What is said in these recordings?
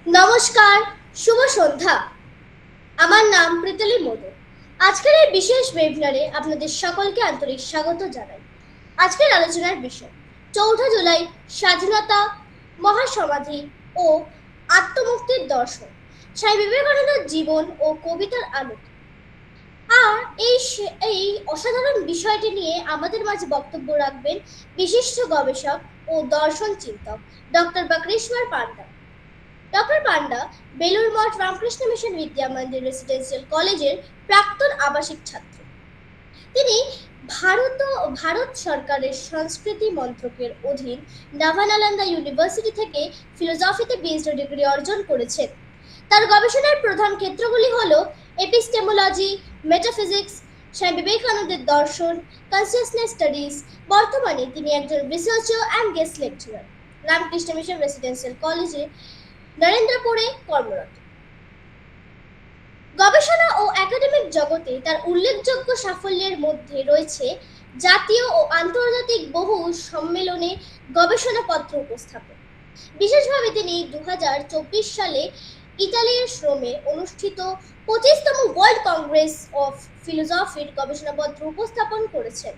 নমস্কার, শুভ সন্ধ্যা। আমার নাম প্রীতলি মোদক। আজকের এই বিশেষ ওয়েবিনারে আপনাদের সকলকে আন্তরিক স্বাগত জানাই। আজকের আলোচনার বিষয় ৪ঠা জুলাই, স্বাধীনতা, মহাসমাধি ও আত্মমুক্তির দর্শন, স্বামী বিবেকানন্দের জীবন ও কবিতার আলোকে। আর এই অসাধারণ বিষয়টি নিয়ে আমাদের মাঝে বক্তব্য রাখবেন বিশিষ্ট গবেষক ও দর্শন চিন্তক ডক্টর বাকরেশ্বর পান্ডা। ডক্টর পান্ডা বেলুর মঠ রামকৃষ্ণ মিশন বিদ্যা মন্দির রেসিডেন্সিয়াল কলেজের প্রাক্তন আবাসিক ছাত্র। তিনি ভারত সরকারের সংস্কৃতি মন্ত্রকের অধীন নাভানালন্দা ইউনিভার্সিটি থেকে ফিলোসফিতে পিএইচডি ডিগ্রি অর্জন করেছেন। তার গবেষণার প্রধান ক্ষেত্রগুলি হল এপিস্টেমোলজি, মেটাফিজিক্স, স্বামী বিবেকানন্দের দর্শন, কনসিয়াসনেস স্টাডিজ। বর্তমানে তিনি একজন researcher and guest lecturer Ramakrishna mission residential কলেজে নরেন্দ্রপুরে কর্মরত। গবেষণা ও একাডেমিক জগতে তার উল্লেখযোগ্য সাফল্যের মধ্যে রয়েছে জাতীয় ও আন্তর্জাতিক বহু সম্মেলনে গবেষণাপত্র উপস্থাপন। বিশেষভাবে তিনি 2024 সালে ইতালির রোমে অনুষ্ঠিত 25তম ওয়ার্ল্ড কংগ্রেস অফ ফিলোসফির গবেষণাপত্র উপস্থাপন করেছেন।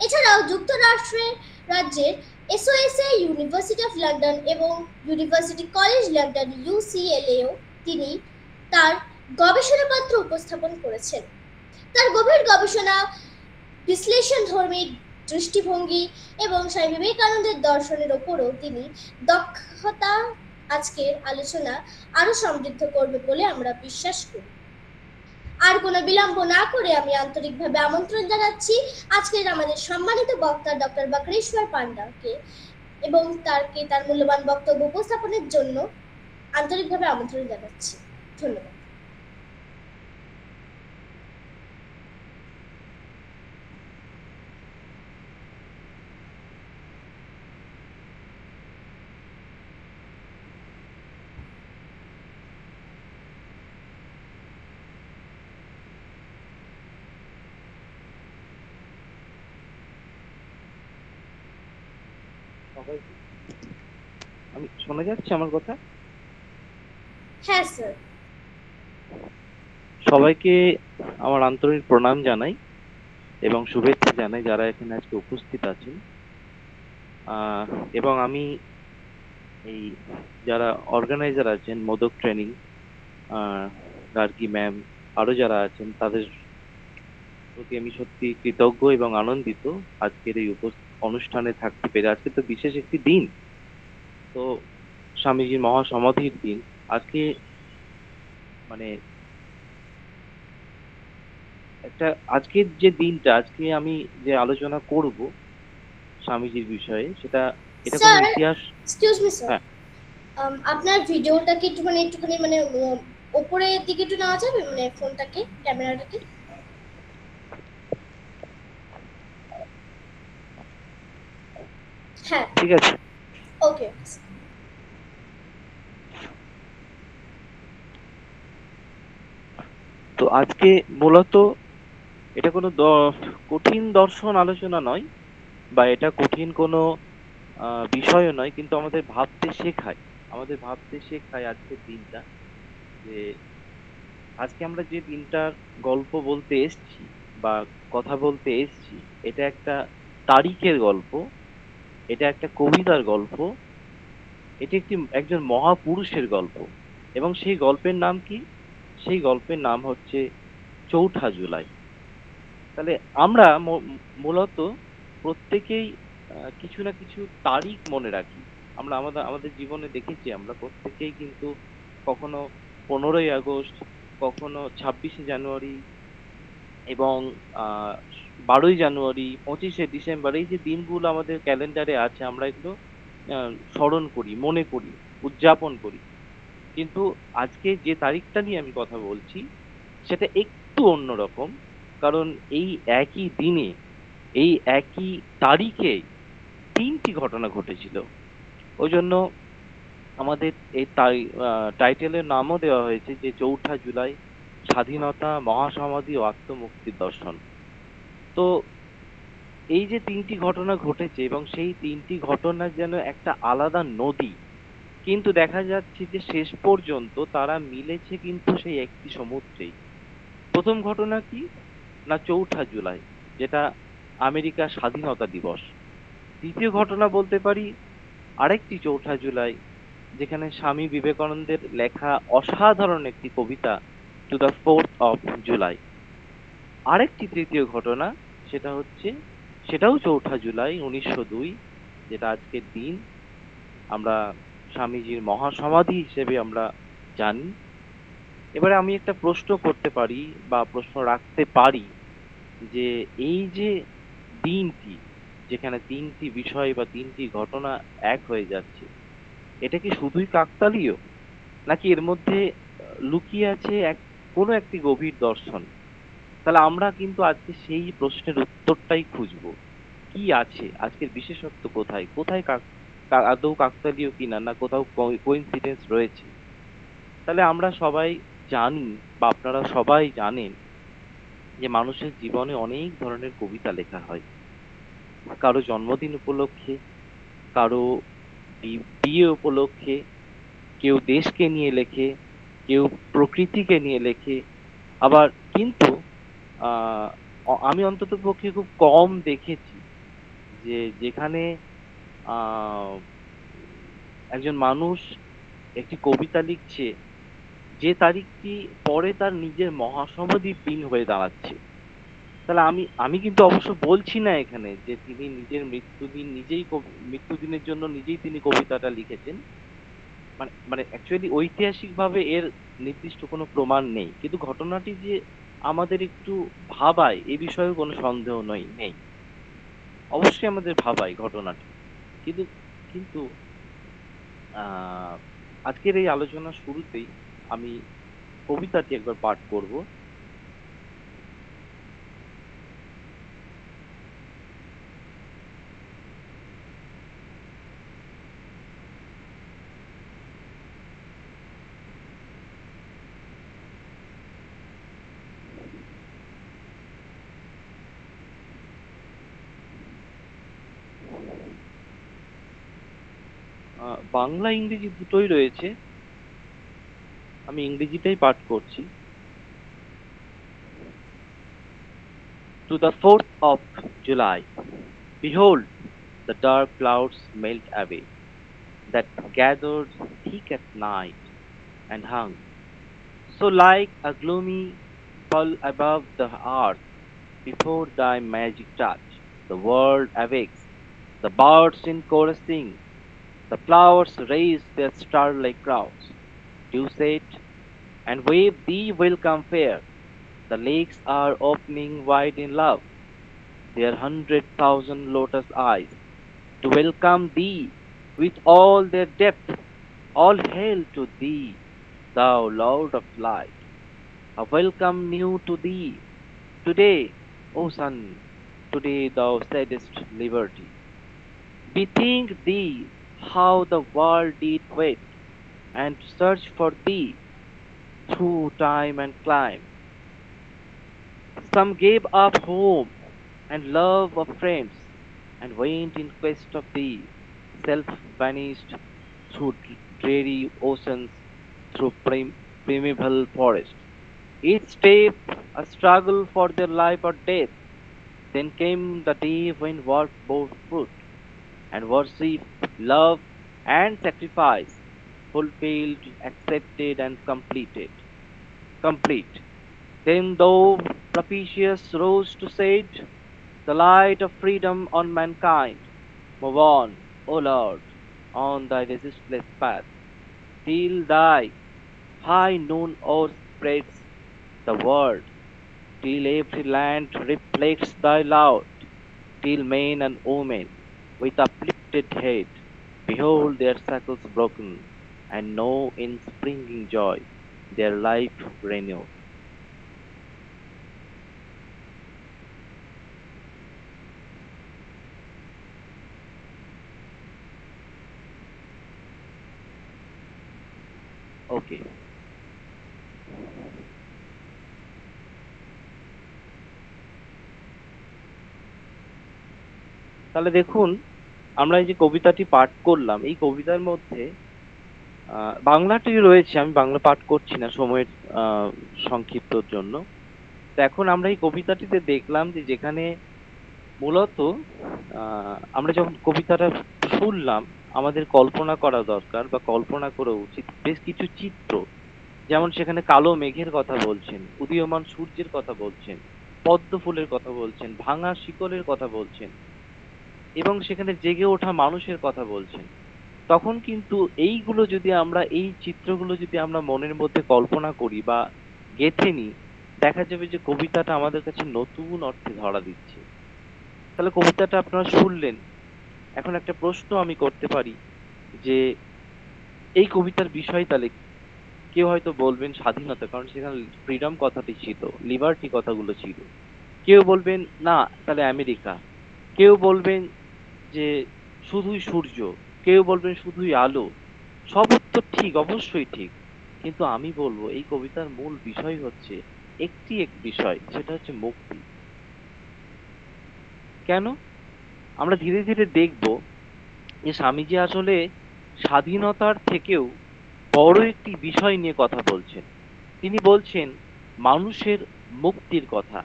এছাড়াও যুক্তরাষ্ট্রের রাজ্যের এসওএসএ, ইউনিভার্সিটি অফ লন্ডন এবং ইউনিভার্সিটি কলেজ লন্ডন ইউসিএলএও তিনি তার গবেষণাপত্র উপস্থাপন করেছেন। তার গভীর গবেষণা, বিশ্লেষণধর্মী দৃষ্টিভঙ্গি এবং স্বামী বিবেকানন্দের দর্শনের ওপরও তিনি দক্ষতা আজকের আলোচনা আরো সমৃদ্ধ করবে বলে আমরা বিশ্বাস করি। আর কোনো বিলম্ব না করে আমি আন্তরিকভাবে আমন্ত্রণ জানাচ্ছি আজকের আমাদের সম্মানিত বক্তা ডক্টর বাকরেশ্বর পান্ডাকে এবং তার মূল্যবান বক্তব্য উপস্থাপনের জন্য আন্তরিকভাবে আমন্ত্রণ জানাচ্ছি। ধন্যবাদ। আমি শোনা যাচ্ছে আমার কথা? হ্যাঁ স্যার। সবাইকে আমার আন্তরিক প্রণাম জানাই এবং শুভেচ্ছা জানাই যারা এখানে আজকে উপস্থিত আছেন। এবং আমি এই যারা অর্গানাইজার আছেন, মোদক ট্রেনিং, গার্গী ম্যাম, আরো যারা আছেন, তাদের প্রতি আমি সত্যি কৃতজ্ঞ এবং আনন্দিত আজকের এই অনুষ্ঠানে থাকতে পেরে। আজকে তো বিশেষ একটি দিন, তো স্বামীজির মহাসমাধির দিন। আজকে মানে আজকের যে দিনটা, আজকে আমি যে আলোচনা করব স্বামীজির বিষয়ে, এটা কোনো স্যার, ইতিহাস। Excuse me sir. হ্যাঁ, আপনার ভিডিওটাকে একটুখানি ওপরের দিকে একটু নেওয়া যাবে, মানে ফোনটাকে, ক্যামেরাটাকে? হ্যাঁ। ঠিক আছে। ওকে। তো আজকে মূলত এটা কোনো কঠিন দর্শন আলোচনা নয়, বা এটা কঠিন কোনো বিষয়ও নয়, কিন্তু আমাদের ভাবতে শেখায় আজকের দিনটা। যে আজকে আমরা যে দিনটার গল্প বলতে এসছি বা কথা বলতে এসছি, এটা একটা তারিখের গল্প, এটা একটা কবিতার গল্প, এটি একজন মহাপুরুষের গল্প। এবং সেই গল্পের নাম কি? সেই গল্পের নাম হচ্ছে ৪ঠা জুলাই। তাহলে আমরা মূলত প্রত্যেকেই কিছু না কিছু তারিখ মনে রাখি। আমরা আমাদের আমাদের জীবনে দেখেছি, আমরা প্রত্যেকেই কিন্তু কখনো 15ই আগস্ট, কখনো 26শে জানুয়ারি, এবং 12ই জানুয়ারি, 25শে ডিসেম্বর, এই যে দিনগুলো আমাদের ক্যালেন্ডারে আছে, আমরা এগুলো স্মরণ করি, মনে করি, উদযাপন করি। কিন্তু আজকে যে তারিখটা নিয়ে আমি কথা বলছি, সেটা একটু অন্যরকম। কারণ এই একই দিনে, এই একই তারিখে 3টি ঘটনা ঘটেছিল। ওই জন্য আমাদের এই টাইটেলের নামও দেওয়া হয়েছে যে ৪ঠা জুলাই, স্বাধীনতা, মহাসমাধি ও আত্মমুক্তির দর্শন। তো এই যে 3টি ঘটনা ঘটেছে, এবং সেই 3টি ঘটনা যেন একটা আলাদা নদী, কিন্তু দেখা যাচ্ছে যে শেষ পর্যন্ত তারা মিলেছে কিন্তু সেই একটি সমুদ্রেই। প্রথম ঘটনা কি? না ৪ঠা জুলাই, যেটা আমেরিকার স্বাধীনতা দিবস। দ্বিতীয় ঘটনা বলতে পারি আরেকটি ৪ঠা জুলাই, যেখানে স্বামী বিবেকানন্দের লেখা অসাধারণ একটি কবিতা, to the 4th of July। আরেকটি তৃতীয় ঘটনা, সেটা হচ্ছে, সেটাও ৪ঠা জুলাই ১৯০২, যেটা আজকের দিন আমরা স্বামীজির মহাসমাধি হিসেবে আমরা জানি। এবারে আমি একটা প্রশ্ন করতে পারি বা প্রশ্ন রাখতে পারি যে এই যে দিনটি, যেখানে তিনটি বিষয় বা তিনটি ঘটনা এক হয়ে যাচ্ছে, এটা কি শুধুই কাকতালীয়, নাকি এর মধ্যে লুকিয়ে আছে কোনো একটি গভীর দর্শন? তাহলে আমরা কিন্তু আজকে সেই প্রশ্নের উত্তরটাই খুঁজবো। কি আছে, আজকের বিশেষত্ব কোথায়, কোথায় আদৌ কাকতালীয় কিনা, না কোথাও কোইন্সিডেন্স রয়েছে? তাহলে আমরা সবাই জানি, বা আপনারা সবাই জানেন, যে মানুষের জীবনে অনেক ধরনের কবিতা লেখা হয়। কারো জন্মদিন উপলক্ষে, কারো বিয়ে উপলক্ষে, কেউ দেশকে নিয়ে লেখে, কেউ প্রকৃতিকে নিয়ে লেখে। আবার কিন্তু আহ আমি অন্ততপক্ষে খুব কম দেখেছি যে যেখানে আহ একজন মানুষ একটি কবিতা লিখছে, যে তারিখটি পরে তার নিজের মহাসমাধির দিন হয়ে দাঁড়াচ্ছে। তাহলে আমি আমি কিন্তু অবশ্য বলছি না এখানে যে তিনি নিজের মৃত্যুদিনের জন্য নিজেই তিনি কবিতাটা লিখেছেন। মানে মানে অ্যাকচুয়ালি ঐতিহাসিক ভাবে এর নির্দিষ্ট কোনো প্রমাণ নেই, কিন্তু ঘটনাটি যে আমাদের একটু ভাবায় এ বিষয়ে কোনো সন্দেহ নেই। অবশ্যই আমাদের ভাবায় ঘটনাটি। কিন্তু কিন্তু আহ আজকের এই আলোচনার শুরুতেই আমি কবিতাটি একবার পাঠ করব। বাংলা ইংরেজি দুটোই রয়েছে, আমি ইংরেজিটাই পাঠ করছি। To the 4th of July, behold, the dark clouds melt away, that gathered thick at night, and hung so like a gloomy pall above the earth. Before thy magic touch, the world awakes, the birds in chorus sing, the flowers raise their star-like crowns. Dew set, and wave thee welcome fair. The lakes are opening wide in love, their 100,000 lotus eyes, to welcome thee with all their depth. All hail to thee, thou Lord of light. A welcome new to thee. Today, O sun, today thou saidest liberty. Bethink thee how the world did wait and search for thee through time and clime. Some gave up home and love of friends and went in quest of thee. Self vanished through dreary oceans, through primeval forests. Each step a struggle for their life or death. Then came the day when work bore fruit, and worship, love, and sacrifice, fulfilled, accepted, and completed. Complete. Then thou propitious rose to set the light of freedom on mankind. Move on, O Lord, on thy resistless path, till thy high noon o'erspreads the world, till every land reflects thy light, till men and women with uplifted head behold their shackles broken, and know in springing joy their life renewed. ওকে, তাহলে দেখুন, আমরা এই যে কবিতাটি পাঠ করলাম, এই কবিতার মধ্যে বাংলাটি রয়েছে, আমি বাংলা পাঠ করছি না সময়ের সংক্ষিপ্তর জন্য। তো এখন আমরা এই কবিতাটিতে দেখলাম যে যেখানে মূলত আমরা যখন কবিতাটা শুনলাম, আমাদের কল্পনা করা দরকার বা কল্পনা করা উচিত বেশ কিছু চিত্র। যেমন সেখানে কালো মেঘের কথা বলছেন, উদীয়মান সূর্যের কথা বলছেন, পদ্ম ফুলের কথা বলছেন, ভাঙা শিকলের কথা বলছেন এবং সেখানে জেগে ওঠা মানুষের কথা বলছেন। তখন কিন্তু এইগুলো যদি আমরা, এই চিত্রগুলো যদি আমরা মনের মধ্যে কল্পনা করি বা গেঁথে নিই, দেখা যাবে যে কবিতাটা আমাদের কাছে নতুন অর্থে ধরা দিচ্ছে। তাহলে কবিতাটা আপনারা শুনলেন। এখন একটা প্রশ্ন আমি করতে পারি যে এই কবিতার বিষয় তাহলে কি? কেউ হয়তো বলবেন স্বাধীনতা, কারণ সেখানে ফ্রিডম কথাটি ছিল, লিবার্টি কথাগুলো ছিল। কেউ বলবেন না, তাহলে আমেরিকা। কেউ বলবেন যে শুধুই সূর্য, কেউ বলবেন শুধুই আলো। সব উত্তর ঠিক, অবশ্যই ঠিক, কিন্তু আমি বলবো এই কবিতার মূল বিষয় হচ্ছে এক বিষয়, সেটা হচ্ছে মুক্তি। কেন? আমরা ধীরে ধীরে দেখব যে স্বামীজি আসলে স্বাধীনতার থেকেও বড় একটি বিষয় নিয়ে কথা বলছেন। তিনি বলছেন মানুষের মুক্তির কথা।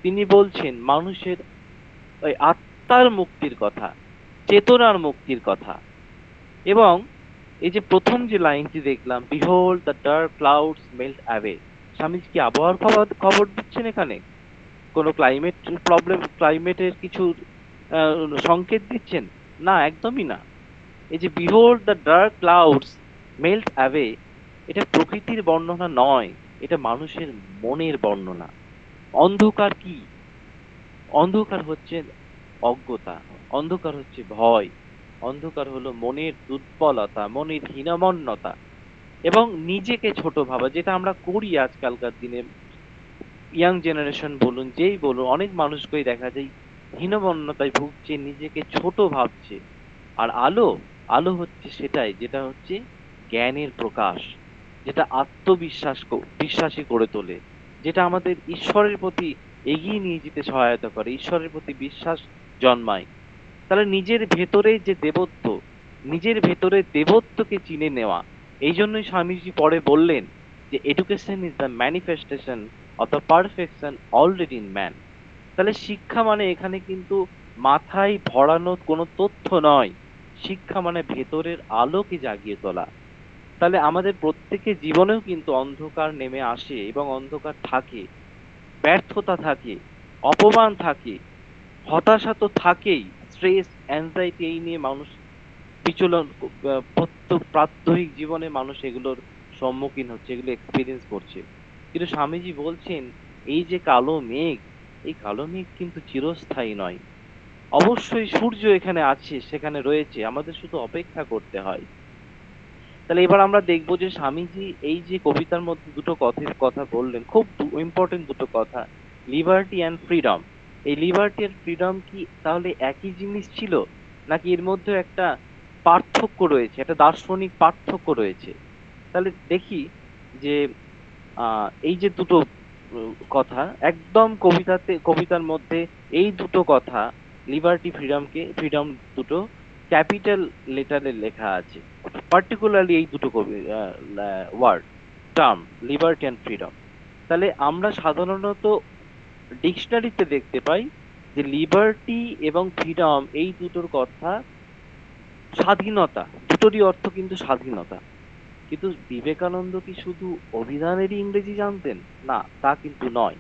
তিনি বলছেন মানুষের ওই আত্মার মুক্তির কথা, চেতনার মুক্তির কথা। এবং এই যে প্রথম যে লাইনটি দেখলাম, behold the dark clouds melt away, Swamiji কি আবহাওয়ার খবর খবর দিচ্ছেন এখানে? কোনো ক্লাইমেট প্রবলেম, ক্লাইমেটের কিছু আহ, সংকেত দিচ্ছেন? না, একদমই না। এই যে behold the dark clouds melt away, এটা প্রকৃতির বর্ণনা নয়, এটা মানুষের মনের বর্ণনা। অন্ধকার কি? অন্ধকার হচ্ছে অজ্ঞতা, অন্ধকার হচ্ছে ভয়, অন্ধকার হলো মনের দুর্বলতা, মনের হীনমন্যতা এবং নিজেকে ছোট ভাবা, যেটা আমরা করি আজকালকার দিনে। ইয়াং জেনারেশন বলুন, যেই বলুন, অনেক মানুষকেই দেখা যায় হীনমন্যতায় ভুগছে, নিজেকে ছোট ভাবছে। আর আলো, আলো হচ্ছে সেটাই, যেটা হচ্ছে জ্ঞানের প্রকাশ, যেটা বিশ্বাসী করে তোলে, যেটা আমাদের ঈশ্বরের প্রতি এগিয়ে নিয়ে যেতে সহায়তা করে, ঈশ্বরের প্রতি বিশ্বাস জন্মায়। তাহলে নিজের ভেতরে যে দেবত্ব, নিজের ভেতরে দেবত্বকে চিনে নেওয়া। এই জন্যই স্বামীজি পরে বললেন যে education is the manifestation of the perfection already in man. তাহলে শিক্ষা মানে এখানে কিন্তু মাথায় ভরানো কোনো তথ্য নয়, শিক্ষা মানে ভেতরের আলোকে জাগিয়ে তোলা। তাহলে আমাদের প্রত্যেকের জীবনেও কিন্তু অন্ধকার নেমে আসে এবং অন্ধকার থাকে, ব্যর্থতা থাকে, অপমান থাকে, হতাশা তো থাকেই, স্ট্রেস, অ্যাংজাইটি, এই নিয়ে মানুষ বিচলন, প্রত্যেক প্রাত্যহিক জীবনে মানুষ এগুলোর সম্মুখীন হচ্ছে, এগুলো এক্সপিরিয়েন্স করছে। কিন্তু স্বামীজি বলছেন এই যে কালো মেঘ, এই কালো মেঘ কিন্তু চিরস্থায়ী নয়। অবশ্যই সূর্য এখানে আছে, সেখানে রয়েছে, আমাদের শুধু অপেক্ষা করতে হয়। তাহলে এবার আমরা দেখবো যে স্বামীজি এই যে কবিতার মধ্যে দুটো কথা বললেন, খুব ইম্পর্টেন্ট দুটো কথা, লিবার্টি অ্যান্ড ফ্রিডম। এই লিবার্টি আর ফ্রিডম কি তাহলে একই জিনিস ছিল, নাকি এর মধ্যে একটা পার্থক্য রয়েছে, একটা দার্শনিক পার্থক্য রয়েছে? তাহলে দেখি যে এই যে দুটো কথা একদম কবিতার মধ্যে, এই দুটো কথা, লিবার্টি ফ্রিডমকে, ফ্রিডম দুটো ক্যাপিটাল লেটারে লেখা আছে, পার্টিকুলারলি এই দুটো word, term, liberty and freedom. তাহলে আমরা সাধারণত ডিকশনারিতে দেখতে পাই যে লিবার্টি এবং ফ্রিডম এই দুটোর কথা স্বাধীনতা, দুটোরই অর্থ কিন্তু স্বাধীনতা। কিন্তু বিবেকানন্দ কি শুধু অভিধানেরই ইংরেজি জানতেন? না, তা কিন্তু নয়।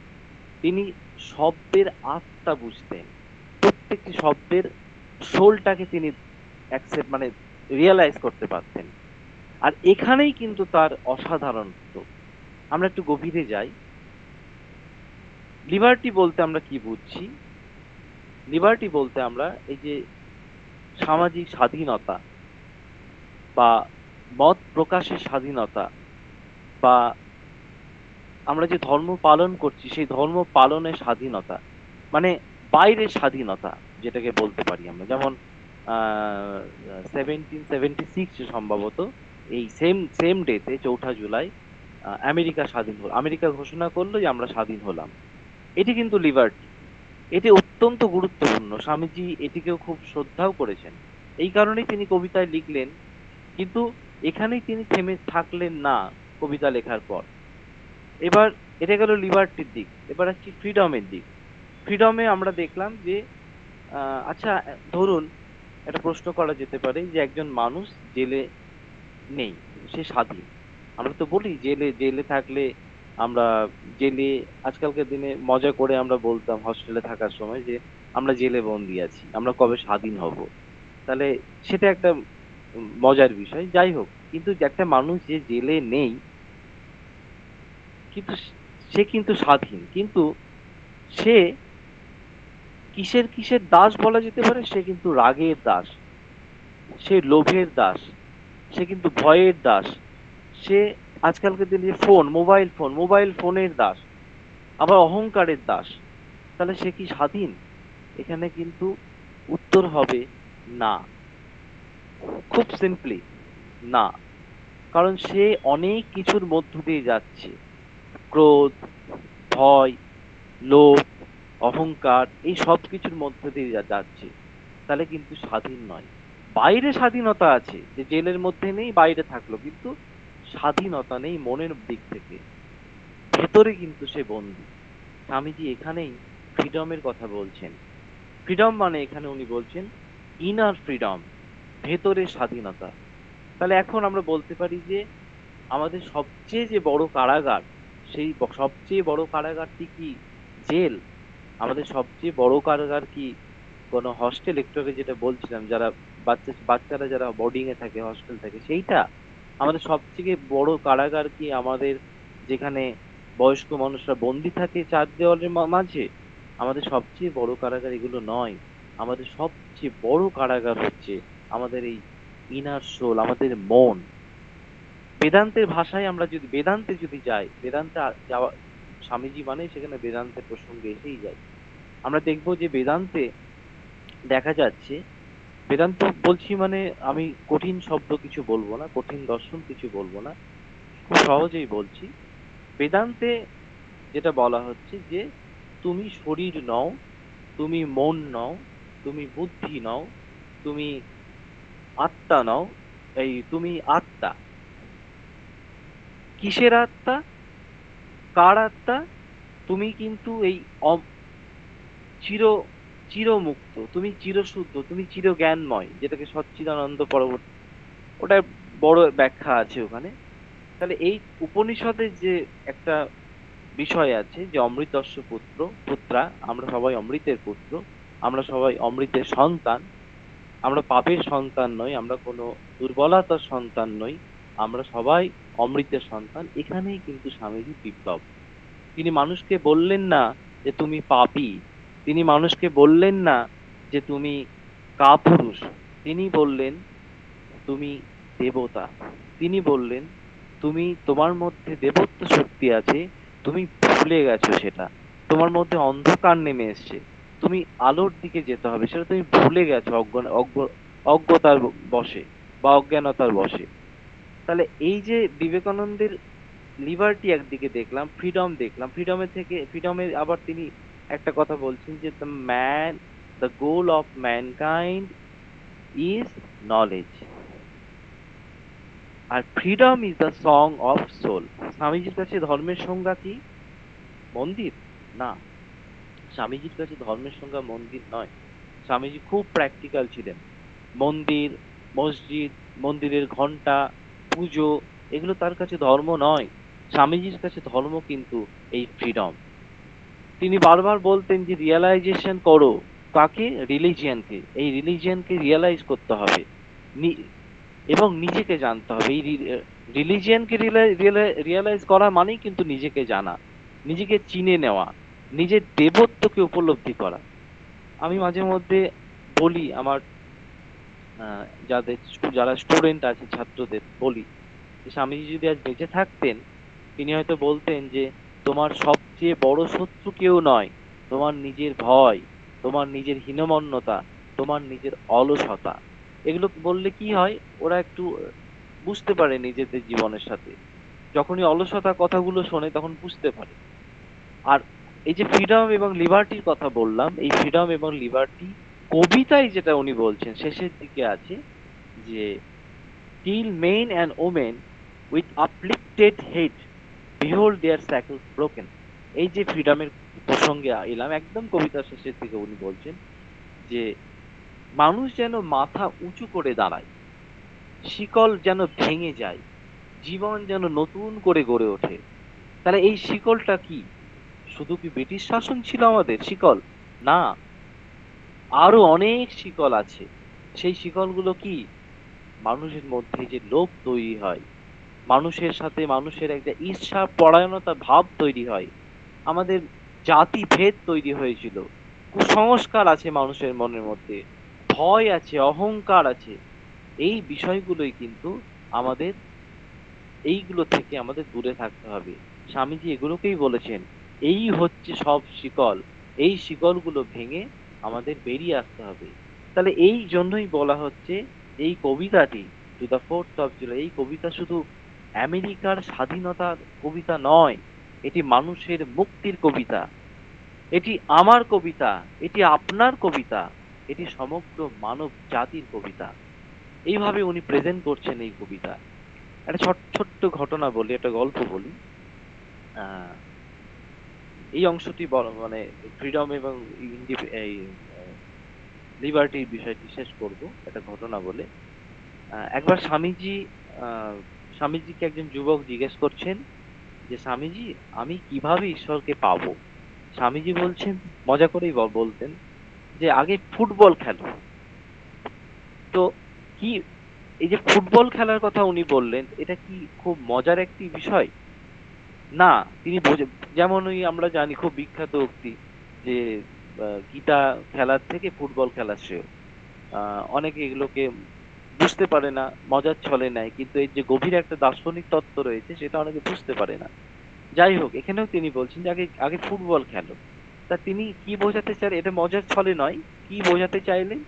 তিনি শব্দের আত্মা বুঝতেন, প্রত্যেকটি শব্দের সোলটাকে তিনি অ্যাকসেপ্ট, মানে রিয়েলাইজ করতে পারতেন। আর এখানেই কিন্তু তার অসাধারণত্ব। আমরা একটু গভীরে যাই। লিবার্টি বলতে আমরা কি বুঝছি? লিবার্টি বলতে আমরা এই যে সামাজিক স্বাধীনতা বা মত প্রকাশের স্বাধীনতা, বা আমরা যে ধর্ম পালন করছি সেই ধর্ম পালনের স্বাধীনতা, মানে বাইরের স্বাধীনতা, যেটাকে বলতে পারি আমরা। যেমন 1776 সম্ভবত এই সেম সেম ডেতে, 4 জুলাই, আমেরিকা স্বাধীন হলো, আমেরিকা ঘোষণা করলো যে আমরা স্বাধীন হলাম। এটি কিন্তু লিবার্টি, এটি অত্যন্ত গুরুত্বপূর্ণ। স্বামীজি এটিকেও খুব শ্রদ্ধাও করেছেন, এই কারণেই তিনি কবিতায় লিখলেন। কিন্তু এখানেই তিনি থেমে থাকলেন না কবিতা লেখার পর। এবার এটা গেল লিবার্টির দিক, এবার আসছি ফ্রিডমের দিক। ফ্রিডমে আমরা দেখলাম যে আচ্ছা, ধরুন একটা প্রশ্ন করা যেতে পারে যে একজন মানুষ জেলে নেই, সে স্বাধীন। আমরা তো বলি জেলে জেলে থাকলে আমরা জেলে আজকালকার দিনে মজা করে আমরা বলতাম হস্টেলে থাকার সময় যে আমরা জেলে বন্দি আছি, আমরা কবে স্বাধীন হব। তাহলে সেটা একটা মজার বিষয়। যাই হোক, কিন্তু যে একটা মানুষ যে জেলে নেই, কিন্তু সে কিন্তু স্বাধীন, কিন্তু সে কিসের কিসের দাস বলা যেতে পারে? সে কিন্তু রাগের দাস, সে লোভের দাস, সে কিন্তু ভয়ের দাস, সে আজকালকার দিনে যে মোবাইল ফোনের দাস, আবার অহংকারের দাস। তাহলে সে কি স্বাধীন? এখানে কিন্তু উত্তর হবে না, খুব সিম্পলি না। কারণ সে অনেক কিছুর মধ্য দিয়ে যাচ্ছে, ক্রোধ, ভয়, লোভ, অহংকার, এই সব কিছুর মধ্য দিয়ে যাচ্ছে। তাহলে কিন্তু স্বাধীন নয়। বাইরে স্বাধীনতা আছে, যে জেলের মধ্যে নেই, বাইরে থাকলো, কিন্তু স্বাধীনতা নেই মনের দিক থেকে, ভেতরে কিন্তু সে বন্দী। স্বামীজি এখানেই ফ্রিডমের কথা বলছেন। ফ্রিডম মানে এখানে উনি বলছেন ইনার ফ্রিডম, ভেতরের স্বাধীনতা। তাহলে এখন আমরা বলতে পারি যে আমাদের সবচেয়ে যে বড় কারাগার, সেই সবচেয়ে বড় কারাগারটি কি জেল? আমাদের সবচেয়ে বড় কারাগার কি কোনো হস্টেল? একটু আগে যেটা বলছিলাম, যারা বাচ্চারা যারা বোর্ডিং এ থাকে, হস্টেল থাকে, সেইটা? আমাদের সবথেকে বড় কারাগার কি আমাদের যেখানে বয়স্ক মানুষরা বন্দি থাকে চার দেওয়ালের মাঝে? আমাদের সবচেয়ে বড় কারাগার এগুলো নয়। আমাদের সবচেয়ে বড় কারাগার হচ্ছে আমাদের এই ইনার সোল, আমাদের মন। বেদান্তের ভাষায় আমরা যদি বেদান্তে যদি যাই, বেদান্তে যাওয়া, স্বামীজি মানে সেখানে বেদান্তের প্রসঙ্গে এসেই যায়। আমরা দেখবো যে বেদান্তে দেখা যাচ্ছে, বেদান্ত বলছি মানে আমি কঠিন শব্দ কিছু বলবো না, কঠিন দর্শন কিছু বলবো না, খুব সহজেই বলছি। বেদান্তে যেটা বলা হচ্ছে যে তুমি শরীর নও, তুমি মন নও, তুমি বুদ্ধি নও, তুমি আত্মা নও, তুমি আত্মা। কিসের আত্মা? কার আত্মা? তুমি কিন্তু এই চির চিরমুক্ত, তুমি চিরশুদ্ধ, তুমি চির জ্ঞানময়, যেটাকে সচ্চিদানন্দ পরবর্তী, ওটা বড় ব্যাখ্যা আছে ওখানে। তাহলে এই উপনিষদের যে একটা বিষয় আছে যে অমৃতস্য পুত্রা, আমরা সবাই অমৃতের পুত্র, আমরা সবাই অমৃতের সন্তান, আমরা পাপের সন্তান নই, আমরা কোনো দুর্বলতার সন্তান নই, আমরা সবাই অমৃতের সন্তান। এখানেই কিন্তু স্বামীজি বিপ্লব। তিনি মানুষকে বললেন না যে তুমি পাপী, তিনি মানুষকে বললেন না যে তুমি কাপুরুষ, তিনি বললেন তুমি দেবতা। তিনি বললেন তুমি, তোমার মধ্যে দেবত্ব শক্তি আছে, তুমি ভুলে গেছো সেটা, তোমার মধ্যে অন্ধকার নেমে এসছে, তুমি আলোর দিকে যেতে হবে, সেটা তুমি ভুলে গেছো অজ্ঞতার বশে বা অজ্ঞানতার বশে। তাহলে এই যে বিবেকানন্দের লিবার্টি একদিকে দেখলাম, ফ্রিডম দেখলাম, ফ্রিডমে আবার তিনি একটা কথা বলছেন যে the goal of mankind is knowledge, আর freedom is the song of soul. স্বামীজির কাছে ধর্মের সংজ্ঞা কি? মন্দির? না, স্বামীজির কাছে ধর্মের সংজ্ঞা মন্দির নয়। স্বামীজি খুব প্র্যাকটিক্যাল ছিলেন। মন্দির, মসজিদ, মন্দিরের ঘন্টা, পুজো, এগুলো তার কাছে ধর্ম নয়। স্বামীজির কাছে ধর্ম কিন্তু এই ফ্রিডম। তিনি বারবার বলতেন যে রিয়ালাইজেশন করো। কাকে? রিলিজিয়ানকে। এই রিলিজিয়ানকে রিয়ালাইজ করতে হবে, এবং নিজেকে জানতে হবে। এই রিলিজিয়ানকে রিয়ালাইজ করা মানেই কিন্তু নিজেকে জানা, নিজেকে চিনে নেওয়া, নিজের দেবত্বকে উপলব্ধি করা। আমি মাঝে মধ্যে বলি আমার আহ, যারা স্টুডেন্ট আছে, ছাত্রদের বলি যে স্বামীজি যদি আজ বেঁচে থাকতেন, তিনি হয়তো বলতেন যে তোমার সবচেয়ে বড় শত্রু কেউ নয়, তোমার নিজের ভয়, তোমার নিজের হীনমন্যতা, তোমার নিজের অলসতা। এগুলো বললে কি হয়, ওরা একটু বুঝতে পারে নিজেদের জীবনের সাথে। যখনই অলসতা কথাগুলো শোনে তখন বুঝতে পারে। আর এই যে ফ্রিডম এবং লিবার্টির কথা বললাম, এই ফ্রিডম এবং লিবার্টি কবিতায় যেটা উনি বলছেন শেষের দিকে আছে যে till men and women with uplifted head behold their shackles broken. এই যে ফ্রিডমের প্রসঙ্গে এলাম, একদম কবিতার শেষের দিকে উনি বলছেন যে মানুষ যেন মাথা উঁচু করে দাঁড়ায়, শিকল যেন ভেঙে যায়, জীবন যেন নতুন করে গড়ে ওঠে। তাহলে এই শিকলটা কি? শুধু কি ব্রিটিশ শাসন ছিল আমাদের শিকল? না, আরো অনেক শিকল আছে। সেই শিকলগুলো কি? মানুষের মধ্যে যে লোভ তৈরি হয়, মানুষের সাথে মানুষের একটা ঈর্ষা পরায়ণতা ভাব তৈরি হয়, আমাদের জাতি ভেদ তৈরি হয়েছিল, কুসংস্কার আছে মানুষের মনের মধ্যে, ভয় আছে, অহংকার আছে। এই বিষয়গুলোই কিন্তু আমাদের, এইগুলো থেকে আমাদের দূরে থাকতে হবে। স্বামীজি এগুলোকেই বলেছেন, এই হচ্ছে সব শিকল, এই শিকলগুলো ভেঙে আমাদের বেরিয়ে আসতে হবে। তাহলে এই জন্যই বলা হচ্ছে এই কবিতাটি, two the 4th of July, এই কবিতা শুধু আমেরিকার স্বাধীনতার কবিতা নয়, এটি মানুষের মুক্তির কবিতা, এটি আমার কবিতা, এটি আপনার কবিতা, এটি সমগ্র মানব জাতির কবিতা। এইভাবে উনি প্রেজেন্ট করছেন এই কবিতা। একটা ছোট্ট ঘটনা বলি, একটা গল্প বলি। আহ, এই অংশটি মানে ফ্রিডম এবং এই লিবার্টির বিষয়টি শেষ করব একটা ঘটনা বলে। একবার আহ, স্বামীজিকে একজন যুবক জিজ্ঞেস করছেন যে স্বামীজি, আমি কিভাবে ঈশ্বরকে পাবো? স্বামীজি বলছেন, মজা করেই বলতেন যে আগে ফুটবল খেলো। তো কি, এই যে ফুটবল খেলার কথা উনি বললেন, এটা কি খুব মজার একটি বিষয়? না, তিনি যেমন ওই আমরা জানি খুব বিখ্যাত উক্তি যে গীতা খেলার থেকে ফুটবল খেলা শ্রেয়। অনেকে এগুলোকে বুঝতে পারে না, মজার ছলে নেয়, কিন্তু এর যে গভীর একটা দার্শনিক তত্ত্ব রয়েছে সেটা অনেকে বুঝতে পারে না। যাই হোক, এখানেও তিনি বলছেন যে আগে আগে ফুটবল খেলো। তা তিনি কি বোঝাতে চান? এটা মজার ছলে নয়, কি বোঝাতে চাইলেন?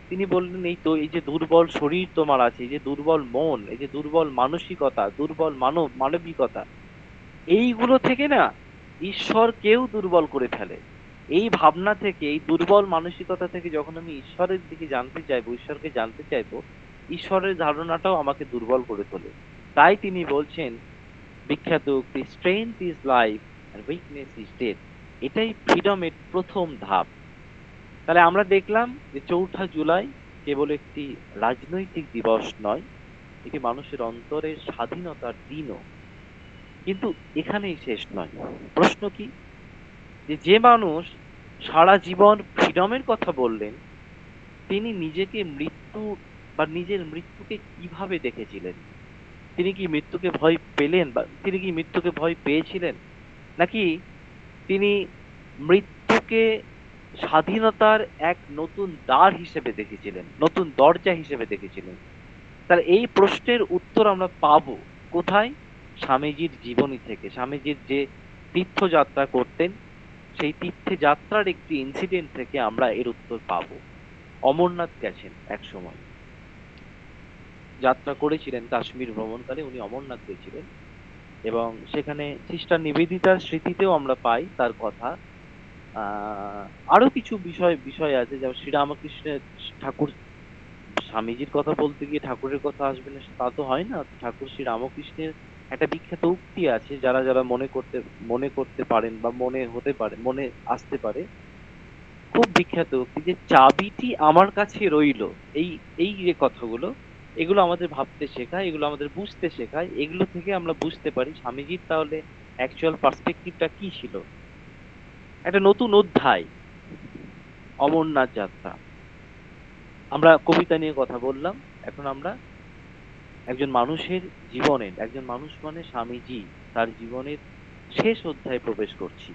তিনি বললেন, এই তো, এই যে দুর্বল শরীর তোমার আছে, এই যে দুর্বল মন, এই যে দুর্বল মানসিকতা, দুর্বল মানবিকতা, এইগুলো থেকে না ঈশ্বরকেও দুর্বল করে ফেলে। এই ভাবনা থেকে, এই দুর্বল মানসিকতা থেকে যখন আমি ঈশ্বরের দিকে জানতে চাইবো, ঈশ্বরকে জানতে চাইবো, ঈশ্বরের ধারণাটাও আমাকে দুর্বল করে তোলে। তাই তিনি বলছেন বিখ্যাত উক্তি, স্ট্রেংথ ইজ লাইফ আর উইকনেস ইজ ডেথ। এটাই ফ্রিডমের প্রথম ধাপ। তাহলে আমরা দেখলাম যে 4ঠা জুলাই কেবল একটি রাজনৈতিক দিবস নয়, এটি মানুষের অন্তরের স্বাধীনতার দিনও। কিন্তু এখানেই শেষ নয়। প্রশ্ন কি? যে মানুষ সারা জীবন ফ্রিডমের কথা বললেন, তিনি নিজেকে মৃত্যু বা নিজের মৃত্যুকে কিভাবে দেখেছিলেন? তিনি কি মৃত্যুকে ভয় পেলেন, বা তিনি কি মৃত্যুকে ভয় পেয়েছিলেন, নাকি তিনি মৃত্যুকে স্বাধীনতার এক নতুন দ্বার হিসেবে দেখেছিলেন, নতুন দরজা হিসেবে দেখেছিলেন? তাহলে এই প্রশ্নের উত্তর আমরা পাবো কোথায়? স্বামীজির জীবনী থেকে। স্বামীজির যে তীর্থযাত্রা করতেন, সেই তীর্থে যাত্রার একটি ইনসিডেন্ট থেকে আমরা এর উত্তর পাবো। অমরনাথ গেছেন এক সময়, যাত্রা করেছিলেন, কাশ্মীর ভ্রমণকালে উনি অমরনাথ গেছিলেন, এবং সেখানে সিস্টার নিবেদিতার স্মৃতিতেও আমরা পাই তার কথা। আহ আরো কিছু বিষয় বিষয় আছে, যেমন শ্রীরামকৃষ্ণের ঠাকুর, স্বামীজির কথা বলতে গিয়ে ঠাকুরের কথা আসবে না তা তো হয় না। ঠাকুর শ্রী রামকৃষ্ণের একটা বিখ্যাত উক্তি আছে, যারা যারা মনে করতে পারেন বা মনে হতে পারে, মনে আসতে পারে, খুব বিখ্যাত উক্তি যে চাবিটি আমার কাছে রইলো। এই এই যে কথাগুলো, এগুলো আমাদের ভাবতে শেখায়, এগুলো আমাদের বুঝতে শেখায়। এগুলো থেকে আমরা বুঝতে পারি স্বামীজির তাহলে অ্যাকচুয়াল পার্সপেক্টিভটা কি ছিল। একটা নতুন অধ্যায়, অমরনাথ যাত্রা। আমরা কবিতা নিয়ে কথা বললাম, এখন আমরা একজন মানুষের জীবনের, একজন মানুষ মানে স্বামীজি, তার জীবনের শেষ অধ্যায়ে প্রবেশ করছি।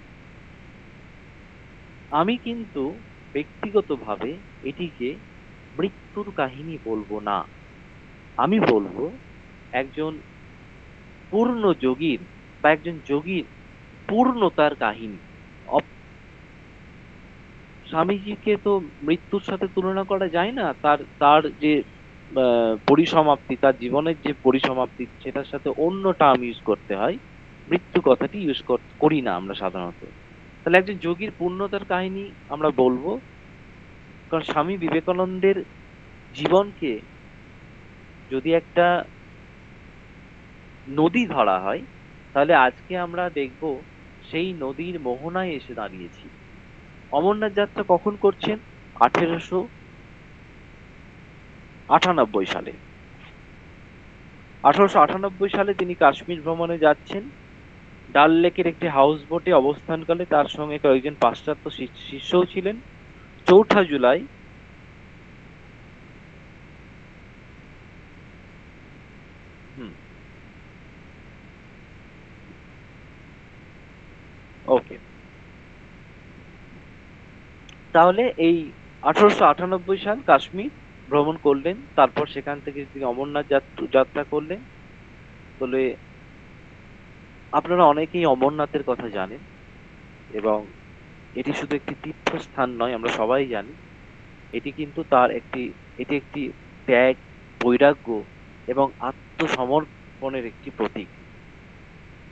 আমি কিন্তু ব্যক্তিগতভাবে এটিকে মৃত্যুর কাহিনী বলবো না, আমি বলবো একজন পূর্ণ যোগীর বা একজন যোগীর পূর্ণতার কাহিনী। স্বামীজিকে তো মৃত্যুর সাথে তুলনা করা যায় না। তার তার যে পরিসমাপ্তি, তার জীবনের যে পরিসমাপ্তি, সেটার সাথে অন্য টার্ম ইউজ করতে হয়, মৃত্যু কথাটি ইউজ করি না আমরা সাধারণত। তাহলে একজন যোগীর পূর্ণতার কাহিনী আমরা বলবো, কারণ স্বামী বিবেকানন্দের জীবনকে যদি একটা নদী ধরা হয়, তাহলে আজকে আমরা দেখব সেই নদীর মোহনায় এসে দাঁড়িয়েছি। অমরনাথ যাত্রা কখন করছেন? 1898 সালে। 1898 সালে তিনি কাশ্মীর ভ্রমণে যাচ্ছেন। ডাল লেকের একটি হাউস বোটে অবস্থানকালে তার সঙ্গে কয়েকজন পাশ্চাত্য শিষ্যও ছিলেন। 4 জুলাই হুম ওকে, তাহলে এই 1898 সাল কাশ্মীর ভ্রমণ করলেন, তারপর সেখান থেকে তিনি অমরনাথ যাত্রা করলেন। তাহলে আপনারা অনেকেই অমরনাথের কথা জানেন, এবং এটি শুধু একটি তীর্থস্থান নয়, আমরা সবাই জানি এটি একটি ত্যাগ, বৈরাগ্য এবং আত্মসমর্পণের একটি প্রতীক।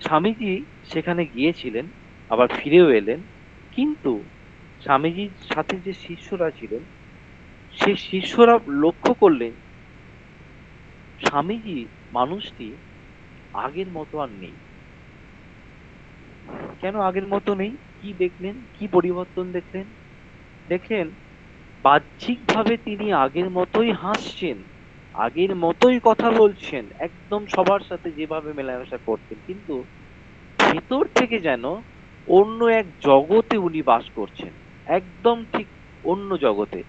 স্বামীজি সেখানে গিয়েছিলেন, আবার ফিরেও এলেন, কিন্তু স্বামীজির সাথে যে শিষ্যরা ছিলেন, সেই শিষ্যরা লক্ষ্য করলেন স্বামীজি মানুষটি আগের মতো আর নেই। কেন আগের মতো নেই? কি দেখলেন? কি পরিবর্তন দেখলেন? দেখেন, বাহ্যিকভাবে তিনি আগের মতোই হাসছেন, আগের মতোই কথা বলছেন, একদম সবার সাথে যেভাবে মেলামেশা করতেন, কিন্তু ভেতর থেকে যেন অন্য এক জগতে উনি বাস করছেন, একদম ঠিক অন্য জগতে।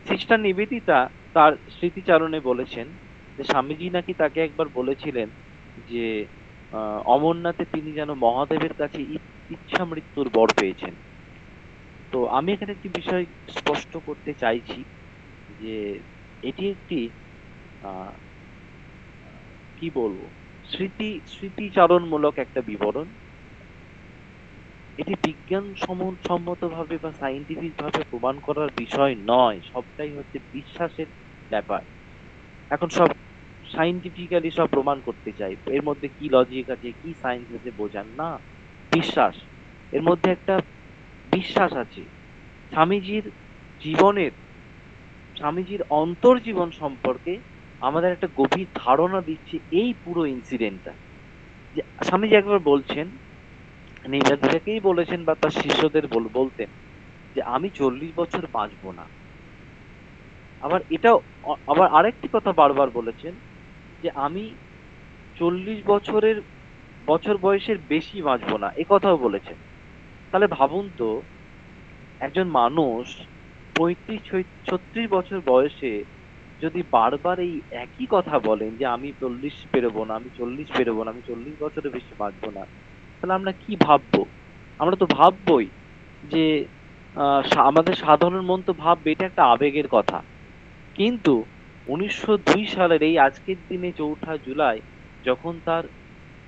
সিস্টার নিবেদিতা তার স্মৃতিচারণে বলেছেন যে স্বামীজি নাকি তাকে একবার বলেছিলেন যে অমরনাথে তিনি যেন মহাদেবের কাছে ইচ্ছা মৃত্যুর বর পেয়েছেন। তো আমি এখানে একটি বিষয় স্পষ্ট করতে চাইছি যে এটি একটি আহ কি বলবো, স্মৃতিচারণমূলক একটা বিবরণ। এটি বিজ্ঞান সম্মত ভাবে বা সাইন্টিফিক ভাবে প্রমাণ করার বিষয় নয়, সবটাই হচ্ছে বিশ্বাসের ব্যাপার। এখন সব সাইন্টিফিক্যালি সব প্রমাণ করতে চাই, এর মধ্যে কি লজিক আছে, কি সায়েন্স আছে, বোঝান না। বিশ্বাস, এর মধ্যে একটা বিশ্বাস আছে। স্বামীজির জীবনের, স্বামীজির অন্তর্জীবন সম্পর্কে আমাদের একটা গভীর ধারণা দিচ্ছে এই পুরো ইনসিডেন্টটা। যে স্বামীজি একবার বলছেন, নিজেকেই বলেছেন বা তার শিষ্যদের বলতেন যে আমি 40 বছর বাঁচবো না। আবার এটাও আবার আরেকটি কথা বারবার বলেছেন যে আমি 40 বছর বয়সের বেশি বাঁচবো না, এ কথাও বলেছেন। তাহলে ভাবুন তো, একজন মানুষ 35-36 বছর বয়সে যদি বারবার এই একই কথা বলেন যে আমি 40 পেরোবো না, আমি 40 পেরোবো না, আমি 40 বছরের বেশি বাঁচবো না, তাহলে আমরা কি ভাববো? আমরা তো ভাববোই যে আমাদের সাধারণ মন তো ভাববে এটা একটা আবেগের কথা। কিন্তু 1902 সালের এই আজকের দিনে 4 জুলাই যখন তার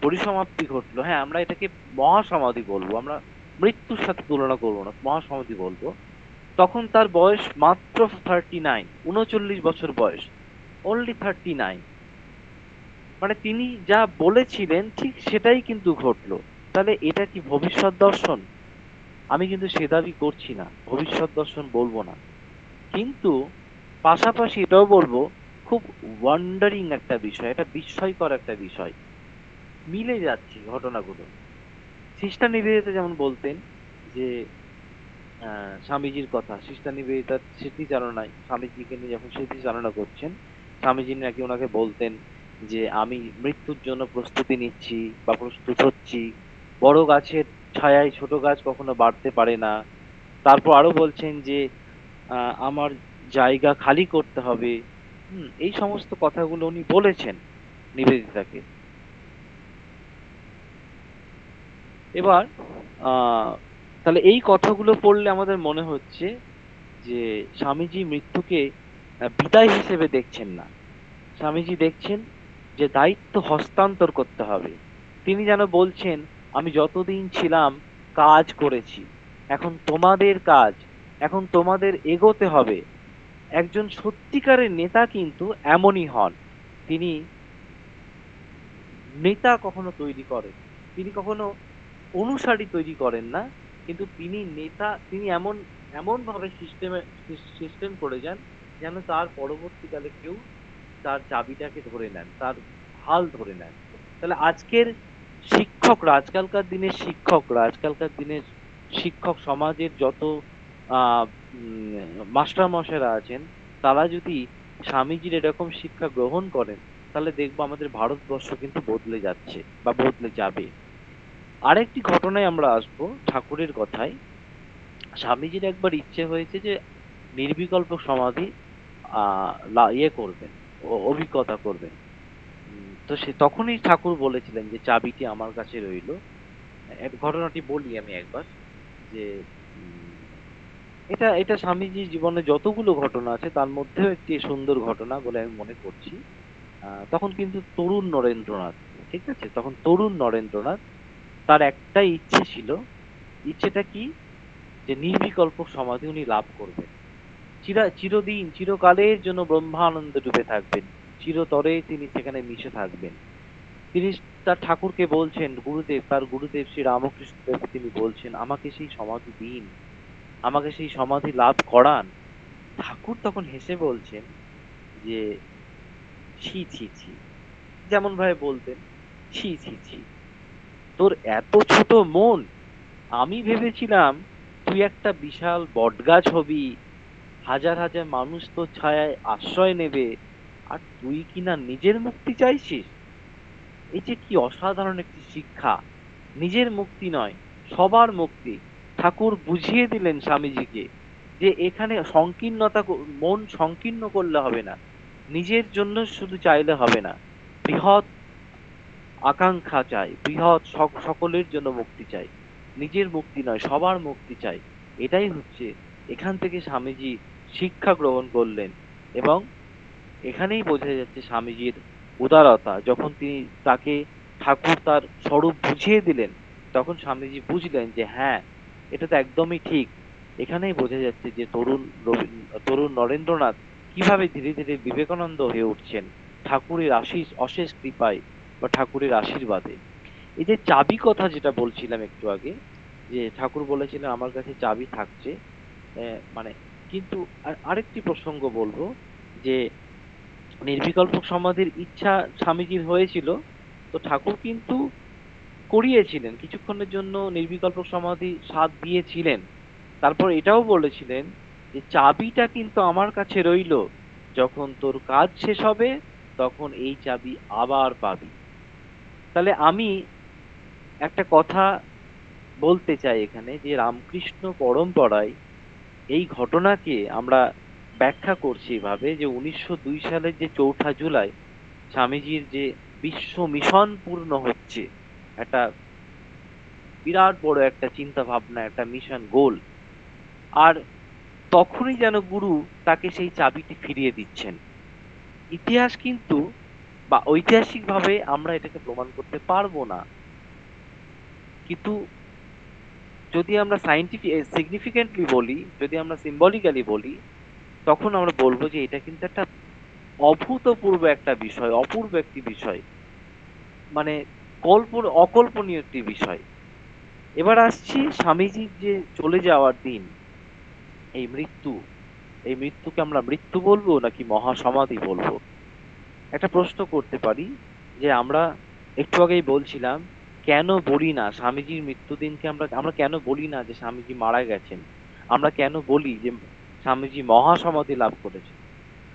পরিসমাপ্তি ঘটলো, হ্যাঁ আমরা এটাকে মহাসমাধি বলবো, আমরা মৃত্যুর সাথে তুলনা করবো না, মহাসমাধি বলবো। তখন তার বয়স মাত্র 39, 39 বছর বয়স, অনলি 39। মানে তিনি যা বলেছিলেন ঠিক সেটাই কিন্তু ঘটলো। তাহলে এটা কি ভবিষ্যৎ দর্শন? আমি কিন্তু সে দাবি করছি না, ভবিষ্যৎ দর্শন বলবো না, কিন্তু পাশাপাশি এটাও বলবো খুব ওয়ান্ডারিং একটা বিষয়, এটা বিস্ময়কর একটা বিষয়, মিলে যাচ্ছে ঘটনাগুলো। সিস্টার নিবেদিতা যেমন বলতেন যে স্বামীজির কথা, সিস্টার নিবেদিতার স্মৃতিচারণায় স্বামীজিকে নিয়ে যখন স্মৃতিচারণা করছেন, স্বামীজি নাকি ওনাকে বলতেন যে আমি মৃত্যুর জন্য প্রস্তুতি নিচ্ছি বা প্রস্তুত হচ্ছি, বড় গাছের ছায়ায় ছোট গাছ কখনো বাড়তে পারে না। তারপর আরো বলছেন যে আমার জায়গা খালি করতে হবে। এই সমস্ত কথাগুলো উনি বলেছেন নিবেদিতাকে। এবার আহ তাহলে এই কথাগুলো পড়লে আমাদের মনে হচ্ছে যে স্বামীজি মৃত্যুকে বিদায় হিসেবে দেখছেন না, স্বামীজি দেখছেন যে দায়িত্ব হস্তান্তর করতে হবে। তিনি যেন বলছেন আমি যতদিন ছিলাম কাজ করেছি, এখন তোমাদের কাজ, এখন তোমাদের এগোতে হবে। একজন সত্যিকারের নেতা কিন্তু এমনই হন, তিনি নেতা কখনো তৈরি করেন, তিনি কখনো অনুসারী তৈরি করেন না, কিন্তু তিনি নেতা, তিনি এমন এমন ভাবে সিস্টেম করে যান যেন তার পরবর্তীকালে কেউ তার চাবিটাকে ধরে নেন, তার হাল ধরে নেন। তাহলে আজকের শিক্ষকরা, আজকালকার দিনের শিক্ষক সমাজের যত আহ মাস্টার মশাইরা আছেন, তারা যদি স্বামীজির এরকম শিক্ষা গ্রহণ করেন, তাহলে দেখবো আমাদের ভারতবর্ষ কিন্তু বদলে যাচ্ছে বা বদলে যাবে। আরেকটি ঘটনায় আমরা আসবো, ঠাকুরের কথায়। স্বামীজির একবার ইচ্ছে হয়েছে যে নির্বিকল্প সমাধি ইয়ে করবেন, অভিজ্ঞতা করবেন। তো সে তখনই ঠাকুর বলেছিলেন যে চাবিটি আমার কাছে রইলো। ঘটনাটি বলি আমি একবার, যে উম, এটা এটা স্বামীজির জীবনে যতগুলো ঘটনা আছে তার মধ্যেও একটি সুন্দর ঘটনা বলে আমি মনে করছি। তখন কিন্তু তরুণ নরেন্দ্রনাথ, ঠিক আছে, তখন তরুণ নরেন্দ্রনাথ, তার একটাই ইচ্ছে ছিল। ইচ্ছেটা কি? যে নির্বিকল্প সমাধি উনি লাভ করবেন, চিরদিন চিরকালের জন্য ব্রহ্মানন্দে ডুবে থাকবেন, চিরতরে তিনি সেখানে মিশে থাকবেন। তিনি তার ঠাকুরকে বলছেন, তার গুরুদেব শ্রী রামকৃষ্ণ দেব, তিনি বলছেন আমাকে সেই সমাধি দিন, আমাকে সেই সমাধি লাভ করান। ঠাকুর তখন হেসে বলছেন যে ছি ছি ছি, যেমন ভাবে বলতেন, ছি ছি ছি, তোর এত ছোট মন! আমি ভেবেছিলাম তুই একটা বিশাল বটগাছ হবি, হাজার হাজার মানুষ তোর ছায়ায় আশ্রয় নেবে, আর তুই কিনা নিজের মুক্তি চাইছিস! এই যে কি অসাধারণ একটি শিক্ষা! নিজের মুক্তি নয়, সবার মুক্তি। ঠাকুর বুঝিয়ে দিলেন স্বামীজিকে যে এখানে মন সংকীর্ণ করলে হবে না, নিজের জন্য শুধু চাইলে হবে না, বৃহৎ আকাঙ্ক্ষা চাই, বৃহৎ সকলের জন্য মুক্তি চাই, নিজের মুক্তি নয়, সবার মুক্তি চাই। এটাই হচ্ছে, এখান থেকে স্বামীজি শিক্ষা গ্রহণ করলেন। এবং এখানেই বোঝা যাচ্ছে স্বামীজির উদারতা। যখন তাকে ঠাকুর তার স্বরূপ বুঝিয়ে দিলেন, তখন স্বামীজি বুঝলেন যে হ্যাঁ, এটা তো একদমই ঠিক। এখানেই বোঝা যাচ্ছে যে তরুণ নরেন্দ্রনাথ কিভাবে ধীরে ধীরে বিবেকানন্দ হয়ে উঠছেন ঠাকুরের অশেষ কৃপায় বা ঠাকুরের আশীর্বাদে। এই যে চাবি কথা যেটা বলছিলাম একটু আগে, যে ঠাকুর বলেছিলেন আমার কাছে চাবি থাকছে, মানে, কিন্তু আরেকটি প্রসঙ্গ বলবো, যে নির্বিকল্প সমাধির ইচ্ছা স্বামীজির হয়েছিল, তো ঠাকুর কিন্তু করিয়েছিলেন, কিছুক্ষণের জন্য নির্বিকল্প সমাধি সাধ দিয়েছিলেন। তারপর এটাও বলেছিলেন যে চাবিটা কিন্তু আমার কাছে রইলো, যখন তোর কাজ শেষ হবে তখন এই চাবি আবার পাবি। তাহলে আমি একটা কথা বলতে চাই এখানে, যে রামকৃষ্ণ পরম্পরায় এই ঘটনাকে আমরা ব্যাখ্যা করছি এভাবে, যে 1902 সালের যে 4ঠা জুলাই স্বামীজির যে বিশ্ব মিশন পূর্ণ হচ্ছে, একটা বিরাট বড় একটা চিন্তা ভাবনা, একটা মিশন গোল, আর তখনই যেন গুরু তাকে সেই চাবিটি ফিরিয়ে দিচ্ছেন। ইতিহাস কিন্তু, বা ঐতিহাসিক ভাবে আমরা এটাকে প্রমাণ করতে পারবো না, কিন্তু যদি আমরা সিগনিফিকেন্টলি বলি, যদি আমরা সিম্বলিক্যালি বলি, তখন আমরা বলবো যে এটা কিন্তু একটা অভূতপূর্ব একটা বিষয়, অপূর্ব একটি বিষয়, মানে অকল্পনীয় একটি বিষয়। এবার আসছি স্বামীজির যে চলে যাওয়ার দিন, এই মৃত্যু, এই মৃত্যুকে আমরা মৃত্যু বলবো নাকি মহাসমাধি বলবো? একটা প্রশ্ন করতে পারি, যে আমরা একটু আগেই বলছিলাম, কেন বলি না স্বামীজির মৃত্যুদিনকে, আমরা আমরা কেন বলি না যে স্বামীজি মারা গেছেন, আমরা কেন বলি যে স্বামীজি মহাসমাধি লাভ করেছেন?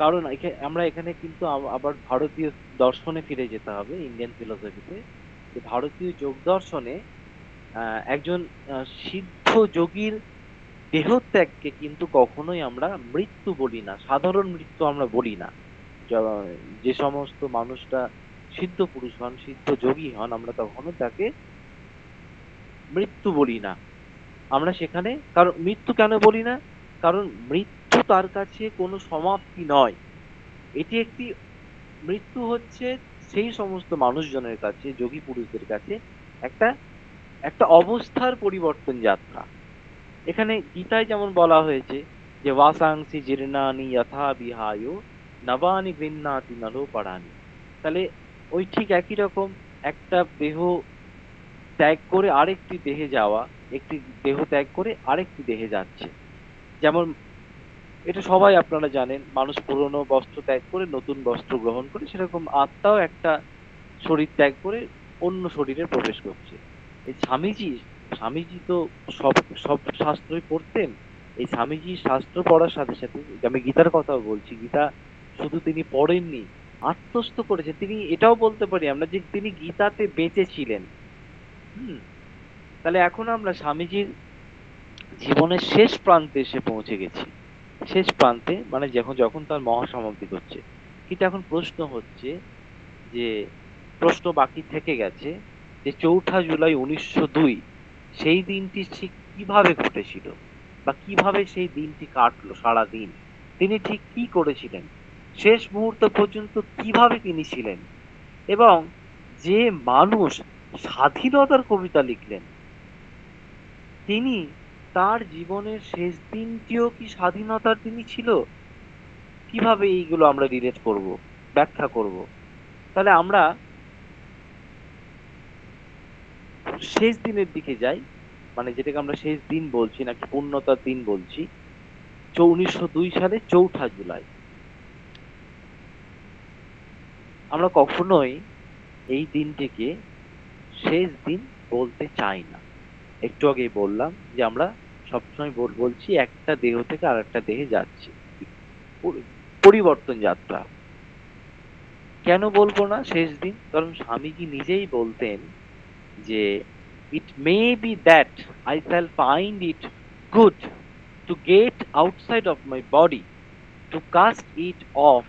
কারণ আমরা এখানে কিন্তু আবার ভারতীয় দর্শনে ফিরে যেতে হবে, ইন্ডিয়ান ফিলোসফিতে। যে ভারতীয় যোগ দর্শনে একজন সিদ্ধ যোগীর দেহত্যাগকে কিন্তু কখনোই আমরা মৃত্যু বলি না, সাধারণ মৃত্যু আমরা বলি না। যে সমস্ত মানুষরা সিদ্ধ পুরুষ হন, সিদ্ধ যোগী হন, আমরা কখনো তাকে মৃত্যু বলি না। আমরা সেখানে, কারণ মৃত্যু কেন বলি না? কারণ মৃত্যু তার কাছে কোনো সমাপ্তি নয়। এটি একটি, মৃত্যু হচ্ছে সেই সমস্ত মানুষজনের কাছে, যোগী পুরুষদের কাছে একটা একটা অবস্থার পরিবর্তন যাত্রা। এখানে গীতায় যেমন বলা হয়েছে যে বাসাংসি জীর্ণানি যথা বিহায় নবানি গৃহ্ণাতি নরোপরাণি। তাহলে ওই ঠিক একই রকম, একটা দেহ ত্যাগ করে আরেকটি দেহে যাওয়া, একটি দেহ ত্যাগ করে আরেকটি দেহে যাচ্ছে। যেমন এটা সবাই আপনারা জানেন, মানুষ পুরনো বস্ত্র ত্যাগ করে নতুন বস্ত্র গ্রহণ করে, সেরকম আত্মাও একটা শরীর ত্যাগ করে অন্য শরীরে প্রবেশ করছে। এই স্বামীজি তো সব সব শাস্ত্রই পড়তেন। এই স্বামীজি শাস্ত্র পড়ার সাথে সাথে, আমি গীতার কথা বলছি, গীতা শুধু তিনি পড়েননি, আত্মস্থ করেছেন। তিনি এটাও বলতে পারি আমরা যে তিনি গীতাতে বেঁচে ছিলেন। হুম। তাহলে এখন আমরা স্বামীজির জীবনের শেষ প্রান্তে এসে পৌঁছে গেছি। শেষ প্রান্তে মানে যখন যখন তার মহাসমাপ্তি হচ্ছে। কিন্তু এখন প্রশ্ন হচ্ছে যে, প্রশ্ন বাকি থেকে গেছে যে ৪ঠা জুলাই ১৯০২ সেই দিনটি ঠিক কিভাবে ঘটেছিল, বা কিভাবে সেই দিনটি কাটলো সারাদিন, তিনি ঠিক কি করেছিলেন, শেষ মুহূর্ত পর্যন্ত কিভাবে তিনি ছিলেন, এবং যে মানুষ স্বাধীনতার কবিতা লিখলেন, তিনি তার জীবনের শেষ দিনটিও কি স্বাধীনতার দিনই ছিল? কিভাবে এইগুলো আমরা রিলেট করব, ব্যাখ্যা করব? তাহলে আমরা শেষ দিনের দিকে যাই, মানে যেটাকে আমরা শেষ দিন বলছি নাকি পূর্ণতার দিন বলছি। ১৯০২ সালে ৪ঠা জুলাই। আমরা কখনোই এই দিনটিকে শেষ দিন বলতে চাই না। একটু আগেই বললাম যে আমরা সবসময় বলছি একটা দেহ থেকে আরেকটা দেহে যাচ্ছি, পরিবর্তন যাত্রা। কেন বলবো না শেষ দিন? কারণ স্বামীজি নিজেই বলতেন যে it may be that I shall find it good to get outside of my body, to cast it off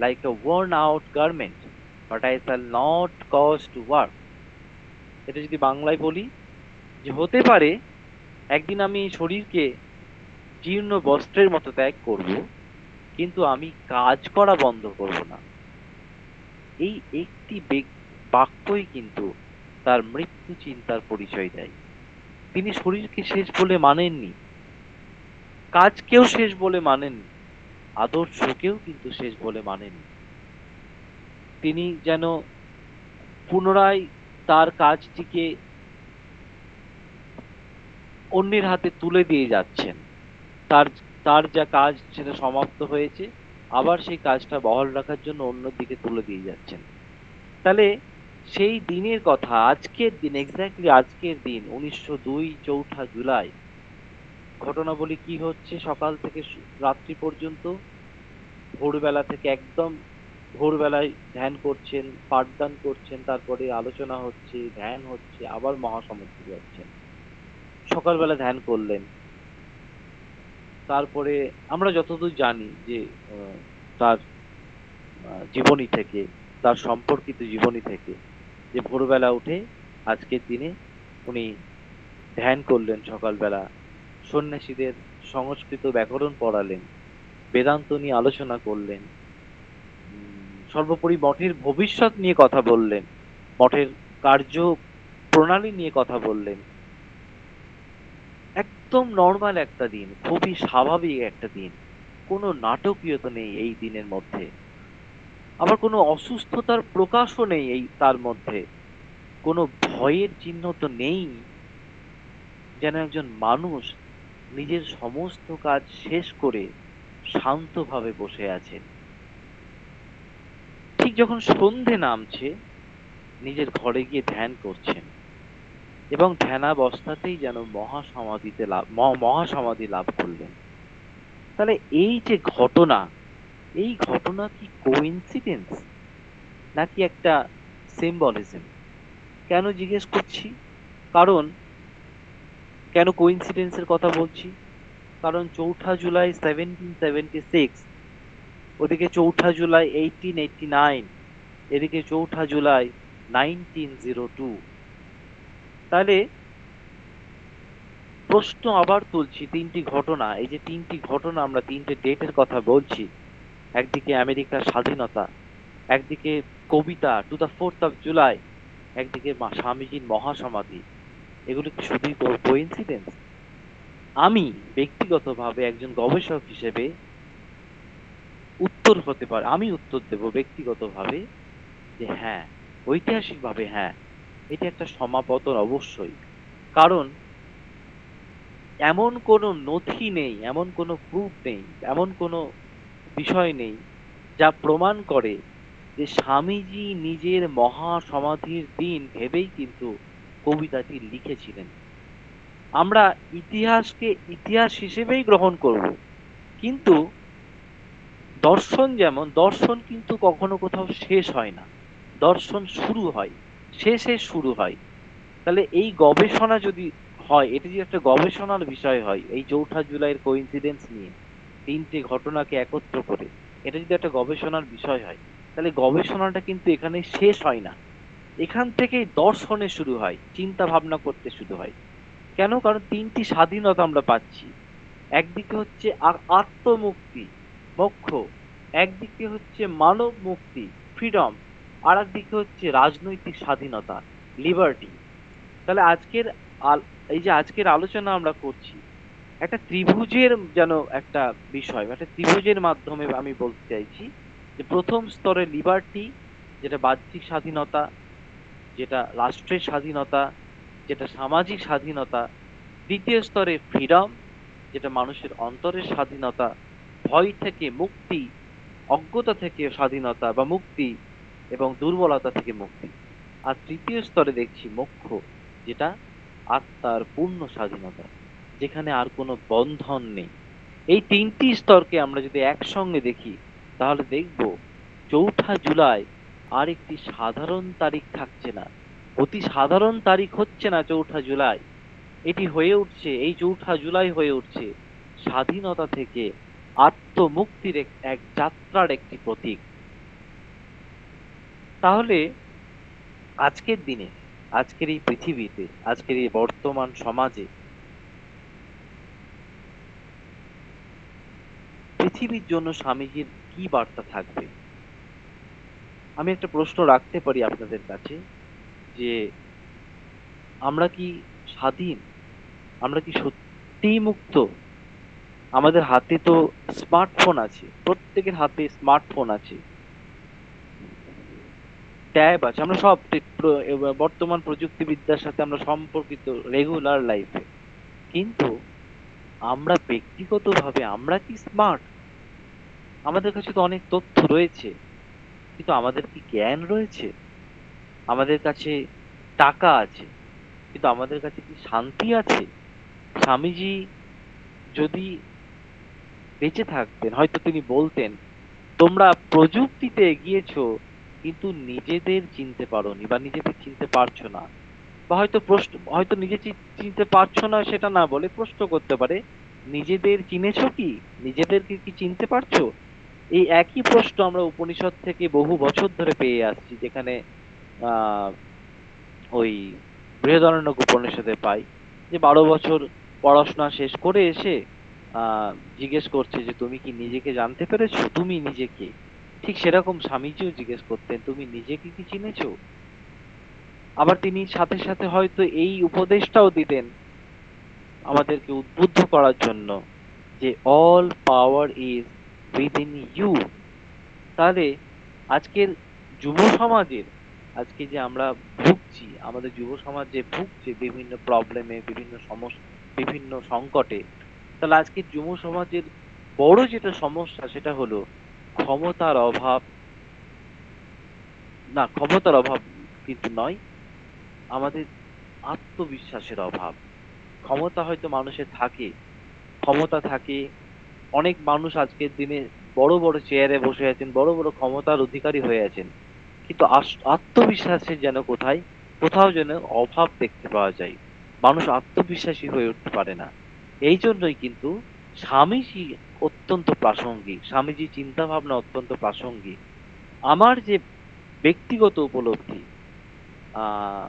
like a worn out garment, but I shall not cause to work. এটা যদি বাংলায় বলি, যে হতে পারে একদিন আমি শরীরকে জীর্ণ বস্ত্রের মতো ত্যাগ করব, কিন্তু আমি কাজ করা বন্ধ করব না। এই একটি বাক্যই কিন্তু তার মৃত্যু চিন্তার পরিচয় দেয়। তিনি শরীরকে শেষ বলে মানেননি, কাজকেও শেষ বলে মানেননি, আদর্শকেও কিন্তু শেষ বলে মানেননি। তিনি যেন পুনরায় তার কাজটিকে অন্যের হাতে তুলে দিয়ে যাচ্ছেন। তার তার যা কাজ সেটা সমাপ্ত হয়েছে, আবার সেই কাজটা বহাল রাখার জন্য অন্যের দিকে তুলে দিয়ে যাচ্ছেন। তাহলে সেই দিনের কথা, আজকের দিন, এক্স্যাক্টলি আজকের দিন ১৯০২ ৪ঠা জুলাই ঘটনাবলী কি হচ্ছে সকাল থেকে রাত্রি পর্যন্ত। ভোরবেলা থেকে একদম ভোরবেলায় ধ্যান করছেন, পাঠদান করছেন, তারপরে আলোচনা হচ্ছে, ধ্যান হচ্ছে, আবার মহাসমাধি যাচ্ছেন। সকালবেলা ধ্যান করলেন, তারপরে আমরা যতদূর জানি যে তার জীবনী থেকে, তার সম্পর্কিত জীবনী থেকে, যে ভোরবেলা উঠে আজকের দিনে উনি ধ্যান করলেন, সকালবেলা সন্ন্যাসীদের সংস্কৃত ব্যাকরণ পড়ালেন, বেদান্ত নিয়ে আলোচনা করলেন, সর্বোপরি মঠের ভবিষ্যৎ নিয়ে কথা বললেন, মঠের কার্য প্রণালী নিয়ে কথা বললেন। একদম নর্মাল একটা দিন, খুবই স্বাভাবিক একটা দিন, কোনো নাটকীয়তা নেই এই দিনের মধ্যে, আবার কোনো অসুস্থতার প্রকাশও নেই এই তার মধ্যে, কোনো ভয়ের চিহ্ন তো নেই। যেন একজন মানুষ নিজের সমস্ত কাজ শেষ করে শান্তভাবে বসে আছেন। ঠিক যখন সন্ধে নামছে, নিজের ঘরে গিয়ে ধ্যান করছেন, এবং ধ্যানাবস্থাতেই যেন মহাসমাধি লাভ করলেন। তাহলে এই যে ঘটনা, এই ঘটনা কি কোইন্সিডেন্স নাকি একটা সিম্বলিজম? কেন জিজ্ঞেস করছি? কারণ কেন কোইন্সিডেন্সের কথা বলছি? কারণ ৪ঠা জুলাই 1776, ওদিকে ৪ঠা জুলাই 1889, এদিকে ৪ঠা জুলাই 1902। তাহলে প্রশ্ন আবার তুলছি, তিনটি ঘটনা, এই যে তিনটি ঘটনা, আমরা তিনটে ডেটের কথা বলছি, একদিকে আমেরিকার স্বাধীনতা, একদিকে কবিতা to the 4th of July, একদিকে স্বামীজির মহাসমাধি, এগুলো কি শুধুই কোইন্সিডেন্স? আমি ব্যক্তিগতভাবে একজন গবেষক হিসেবে আমি উত্তর দেব ব্যক্তিগতভাবে যে হ্যাঁ, ঐতিহাসিকভাবে হ্যাঁ, এটা একটা সমাপতন অবশ্যই। কারণ এমন কোনো নথি নেই, এমন কোনো প্রুফ নেই, এমন কোনো বিষয় নেই যা প্রমাণ করে যে স্বামীজি নিজের মহা সমাধির দিন ভেবেই কিন্তু কবিতাটি লিখেছিলেন। আমরা ইতিহাসকে ইতিহাস হিসেবেই গ্রহণ করব, কিন্তু দর্শন কিন্তু কখনো কোথাও শেষ হয় না। দর্শন শুরু হয়, শেষে শুরু হয়। তাহলে এই গবেষণা যদি হয়, এটা যদি একটা গবেষণার বিষয় হয়, এই ৪ঠা জুলাইয়ের কোইন্সিডেন্স নিয়ে ৩টে ঘটনাকে একত্র করে এটা যদি একটা গবেষণার বিষয় হয়, তাহলে গবেষণাটা কিন্তু এখানে শেষ হয় না। এখান থেকেই দর্শনে শুরু হয়, চিন্তা ভাবনা করতে শুরু হয়। কেন? কারণ ৩টি স্বাধীনতা আমরা পাচ্ছি। একদিকে হচ্ছে আত্মমুক্তি, মোক্ষ। একদিকে হচ্ছে মানব মুক্তি, ফ্রিডম। আর একদিকে হচ্ছে রাজনৈতিক স্বাধীনতা, লিবার্টি। তাহলে এই যে আজকের আলোচনা আমরা করছি, একটা ত্রিভুজের যেন একটা বিষয়, একটা ত্রিভুজের মাধ্যমে আমি বলতে চাইছি যে প্রথম স্তরে লিবার্টি, যেটা বাহ্যিক স্বাধীনতা, যেটা রাষ্ট্রের স্বাধীনতা, যেটা সামাজিক স্বাধীনতা। দ্বিতীয় স্তরে ফ্রিডম, যেটা মানুষের অন্তরের স্বাধীনতা, ভয় থেকে মুক্তি, অজ্ঞতা থেকে স্বাধীনতা বা মুক্তি, এবং দুর্বলতা থেকে মুক্তি। আর তৃতীয় স্তরে দেখছি মোক্ষ, যেটা আত্মার পূর্ণ স্বাধীনতা, যেখানে আর কোনো বন্ধন নেই। এই ৩টি স্তরকে আমরা যদি একসঙ্গে দেখি, তাহলে দেখব ৪ঠা জুলাই আর একটি সাধারণ তারিখ থাকছে না, অতি সাধারণ তারিখ হচ্ছে না ৪ঠা জুলাই। এটি হয়ে উঠছে, এই ৪ঠা জুলাই হয়ে উঠছে স্বাধীনতা থেকে আত্মমুক্তির এক যাত্রার একটি প্রতীক। তাহলে আজকের দিনে, আজকের এই পৃথিবীতে, আজকের এই বর্তমান সমাজে, পৃথিবীর জন্য স্বামীজির কি বার্তা থাকবে? আমি একটা প্রশ্ন রাখতে পারি আপনাদের কাছে, যে আমরা কি স্বাধীন? আমরা কি সত্যিই মুক্ত? আমাদের হাতে তো স্মার্টফোন আছে, প্রত্যেকের হাতে স্মার্টফোন আছে, ট্যাব আছে, আমরা সব বর্তমান প্রযুক্তিবিদ্যার সাথে আমরা সম্পর্কিত রেগুলার লাইফে। কিন্তু আমরা ব্যক্তিগতভাবে আমরা কি স্মার্ট? আমাদের কাছে তো অনেক তথ্য রয়েছে, কিন্তু আমাদের কি জ্ঞান রয়েছে? আমাদের কাছে টাকা আছে, কিন্তু আমাদের কাছে কি শান্তি আছে? স্বামীজি যদি বেঁচে থাকতেন, হয়তো তিনি বলতেন, তোমরা প্রযুক্তিতে এগিয়েছো, কিন্তু নিজেদের চিনতে পারোনি বা নিজেদের চিনতে পারছো না। বা হয়তো নিজে চিনতে পারছো না সেটা না বলে প্রশ্ন করতে পারে, নিজেদের চিনেছো কি? নিজেদেরকে কি চিনতে পারছো? এই একই প্রশ্ন আমরা উপনিষদ থেকে বহু বছর ধরে পেয়ে আসছি, যেখানে আহ ওই বৃহদারণ্যক উপনিষদে পাই যে ১২ বছর পড়াশোনা শেষ করে এসে আহ জিজ্ঞেস করছে যে তুমি কি নিজেকে জানতে পেরেছো, তুমি নিজেকে? ঠিক সেরকম স্বামীজিও জিজ্ঞেস করতেন, তুমি নিজেকে কি চিনেছো? আবার তিনি সাথে সাথে হয়তো এই উপদেশটাও দিতেন আমাদেরকে উদ্বুদ্ধ করার জন্য, যে all power is within you. তাহলে আজকের যুব সমাজের, আজকে যে আমরা ভুগছি, আমাদের যুব সমাজ যে ভুগছে বিভিন্ন প্রবলেমে, বিভিন্ন সমস্যা, বিভিন্ন সংকটে, তাহলে আজকের যুব সমাজের বড় যেটা সমস্যা সেটা হলো ক্ষমতার অভাব। না, ক্ষমতার অভাব কিন্তু নয়, আমাদের আত্মবিশ্বাসের অভাব। ক্ষমতা হয়তো মানুষের থাকে, ক্ষমতা থাকে, অনেক মানুষ আজকের দিনে বড় বড় চেয়ারে বসে আছেন, বড় বড় ক্ষমতার অধিকারী হয়ে আছেন, কিন্তু আত্মবিশ্বাসের যেন কোথাও যেন অভাব দেখতে পাওয়া যায়। মানুষ আত্মবিশ্বাসী হয়ে উঠতে পারে না। এই জন্যই কিন্তু স্বামীজি অত্যন্ত প্রাসঙ্গিক, স্বামীজি চিন্তা ভাবনা অত্যন্ত প্রাসঙ্গিক। আমার যে ব্যক্তিগত উপলব্ধি আহ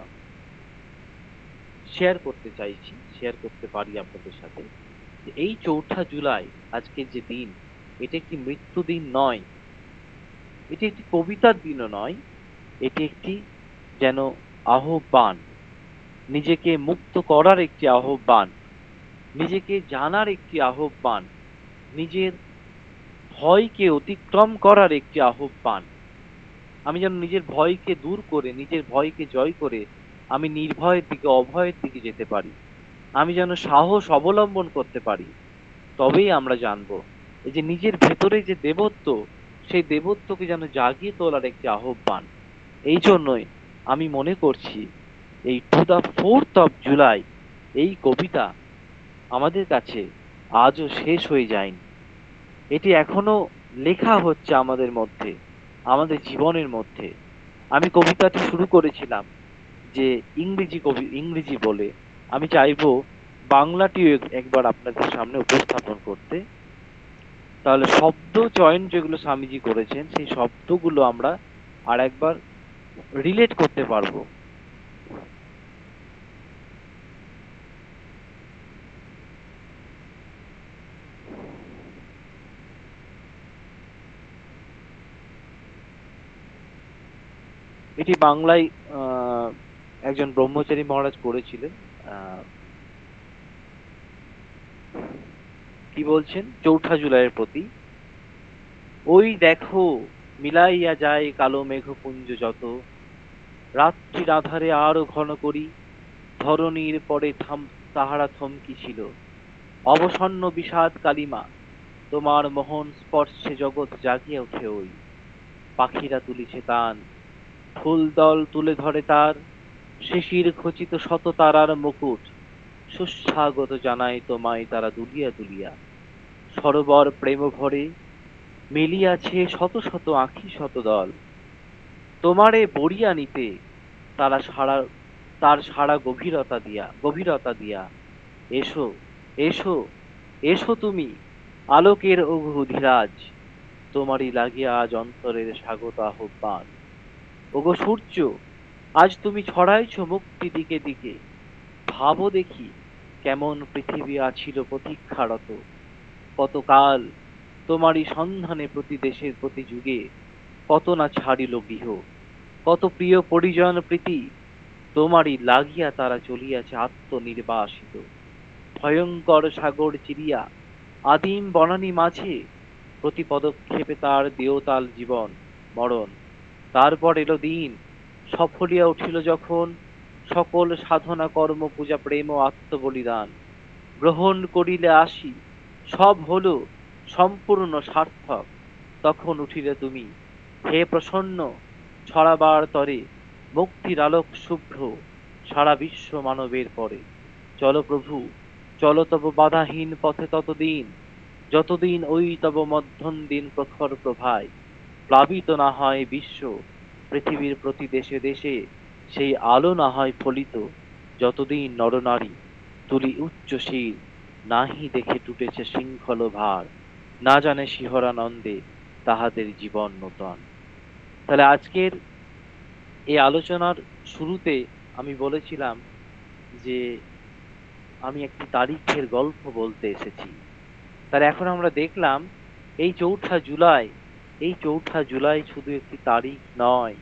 শেয়ার করতে চাইছি, শেয়ার করতে পারি আপনাদের সাথে, যে এই ৪ঠা জুলাই, আজকের যে দিন, এটা একটি মৃত্যু দিন নয়, এটি একটি কবিতার দিনও নয়, এটি একটি যেন আহ্বান, নিজেকে মুক্ত করার একটি আহ্বান, নিজেকে জানার একটি আহ্বান, নিজের ভয়কে অতিক্রম করার একটি আহ্বান। আমি যেন নিজের ভয়কে দূর করে, নিজের ভয়কে জয় করে আমি নির্ভয়ের দিকে, অভয়ের দিকে যেতে পারি। আমি যেন সাহস অবলম্বন করতে পারি। তবেই আমরা জানবো এই যে নিজের ভেতরে যে দেবত্ব, সেই দেবত্বকে যেন জাগিয়ে তোলার একটি আহ্বান। এই জন্যই আমি মনে করছি এই two the 4th of July এই কবিতা আমাদের কাছে আজও শেষ হয়ে যায়নি। এটি এখনো লেখা হচ্ছে আমাদের মধ্যে, আমাদের জীবনের মধ্যে। আমি কবিতাটি শুরু করেছিলাম যে ইংরেজি বলে, আমি চাইবো বাংলাটিও একবার আপনাদের সামনে উপস্থাপন করতে। তাহলে শব্দ চয়ন যেগুলো স্বামীজি করেছেন সেই শব্দগুলো আমরা আর একবার রিলেট করতে পারবো। এটি বাংলায় একজন ব্রহ্মচারী মহারাজ করেছিলেন। আহ, কি বলছেন 4ঠা জুলাইয়ের প্রতি? ওই দেখো মিলাইয়া যায় কালো মেঘপুঞ্জ যত, রাত্রির আধারে আরো ঘন করি, ধরণীর পরে তাহারা থমকি ছিল, অবসন্ন বিষাদ কালিমা, তোমার মোহন স্পর্শে জগৎ জাগিয়া ওঠে ওই, পাখিরা তুলিছে তান, ফুল দল তুলে ধরে তার, শিশির খচিত শত তারার মুকুট, সুস্বাগত জানাই তোমায় তারা দুলিয়া দুলিয়া, সরোবর প্রেম ভরে মিলিয়াছে শত শত আঁখি শত দল, তোমারে বরিয়া নিতে তারা তার সারা গভীরতা দিয়া এসো এসো এসো তুমি আলোকের ওঘ অধিরাজ, তোমারই লাগিয়া আজ অন্তরের স্বাগত আহ্বান। ওগো সূর্য, আজ তুমি ছড়াইছ মুক্তি দিকে দিকে, ভাবো দেখি কেমন পৃথিবী আছিল প্রতীক্ষারত, কতকাল তোমারই সন্ধানে প্রতি দেশের প্রতি যুগে কত না ছাড়িল গৃহ, কত প্রিয় পরিজন প্রীতি তোমারই লাগিয়া তারা চলিয়াছে আত্মনির্বাসিত, ভয়ঙ্কর সাগর চিরিয়া আদিম বনানী মাঝে প্রতি পদক্ষেপে তার দেওতাল জীবন মরণ। তারপর এলো দিন, সফলিয়া উঠিল যখন সকল সাধনা কর্ম পূজা প্রেম ও আত্মবলিদান, গ্রহণ করিলে আসি সব হলো সম্পূর্ণ সার্থক, তখন উঠিলে তুমি হে প্রসন্ন ছড়াবার তরে মুক্তির আলোক শুভ্র সারা বিশ্ব মানবের পরে, চলো প্রভু চলো তব বাধাহীন পথে ততদিন, যতদিন ওই তব মধ্যম দিন প্রখর প্রভায় প্লাবিত না হয় বিশ্ব, পৃথিবীর প্রতি দেশে দেশে সেই আলো না হয় ফলিত, যতদিন নরনারী তুলি উচ্চ শির নাহি দেখে টুটেছে শৃঙ্খল ভার, না জানে শিহরানন্দে তাহাদের জীবন নূতন। তাহলে আজকের এই আলোচনার শুরুতে আমি বলেছিলাম যে আমি একটি তারিখের গল্প বলতে এসেছি। তাহলে এখন আমরা দেখলাম এই 4ঠা জুলাই, এই 4ঠা জুলাই শুধু একটি তারিখ নয়,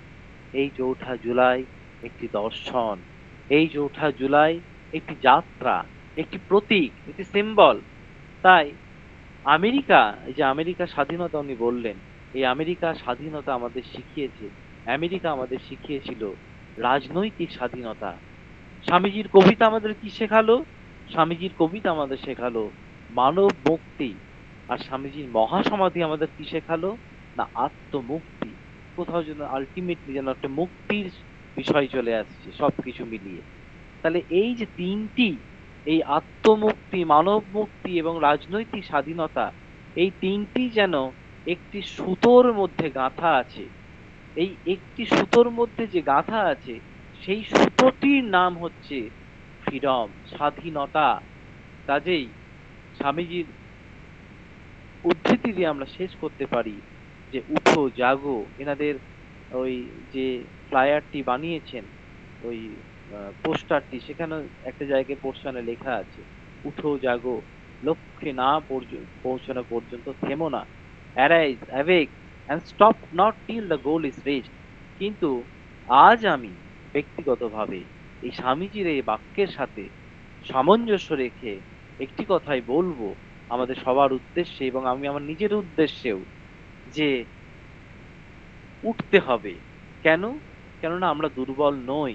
এই 4ঠা জুলাই একটি দর্শন, এই 4ঠা জুলাই একটি যাত্রা, একটি প্রতীক, একটি সিম্বল। তাই আমেরিকা, এই যে আমেরিকা স্বাধীনতা উনি বললেন, এই আমেরিকা স্বাধীনতা আমাদের শিখিয়েছে, আমেরিকা আমাদের শিখিয়েছিল রাজনৈতিক স্বাধীনতা। স্বামীজির কবিতা আমাদের কি শেখালো? স্বামীজির কবিতা আমাদের শেখালো মানব মুক্তি। আর স্বামীজির মহাসমাধি আমাদের কি শেখালো? না আত্মমুক্তি। কোথাও যেন আলটিমেটলি যেন একটা মুক্তির বিষয় চলে আসছে সবকিছু মিলিয়ে। তাহলে এই যে তিনটি, এই আত্মমুক্তি, মানব মুক্তি এবং রাজনৈতিক স্বাধীনতা, এই তিনটি যেন একটি সুতোর মধ্যে গাঁথা আছে। এই একটি সুতোর মধ্যে যে গাঁথা আছে সেই সুতোটির নাম হচ্ছে ফ্রিডম, স্বাধীনতা। কাজেই স্বামীজির উদ্ধৃতি দিয়ে আমরা শেষ করতে পারি যে উঠো জাগো। এনাদের ওই যে ফ্লায়ারটি বানিয়েছেন, ওই পোস্টারটি, সেখানে একটা জায়গায় পোস্টারে লেখা আছে উঠো জাগো, লক্ষ্যে না পৌঁছানো পর্যন্ত থেমো না, arise awake and stop not till the goal is reached. কিন্তু আজ আমি ব্যক্তিগতভাবে এই স্বামীজির এই বাক্যের সাথে সামঞ্জস্য রেখে একটি কথাই বলবো আমাদের সবার উদ্দেশ্যে এবং আমি আমার নিজের উদ্দেশ্যেও, যে উঠতে হবে। কেন? কেননা আমরা দুর্বল নই।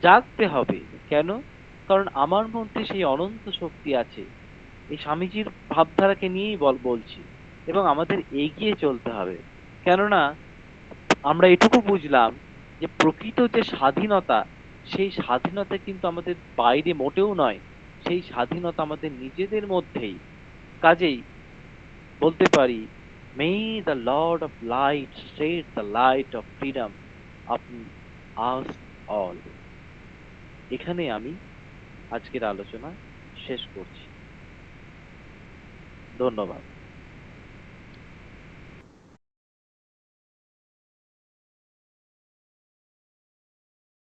জাগতে হবে। কেন? কারণ আমার মধ্যে সেই অনন্ত শক্তি আছে। এই স্বামীজির ভাবধারাকে নিয়েই বলছি এবং আমাদের এগিয়ে চলতে হবে। কেননা আমরা এটুকু বুঝলাম যে প্রকৃত যে স্বাধীনতা, সেই স্বাধীনতা কিন্তু আমাদের বাইরে মোটেও নয়, সেই স্বাধীনতা আমাদের নিজেদের মধ্যেই। কাজেই বলতে পারি, may the lord of light shed the light of freedom upon us all. এখানে আমি আজকের আলোচনা শেষ করছি। ধন্যবাদ।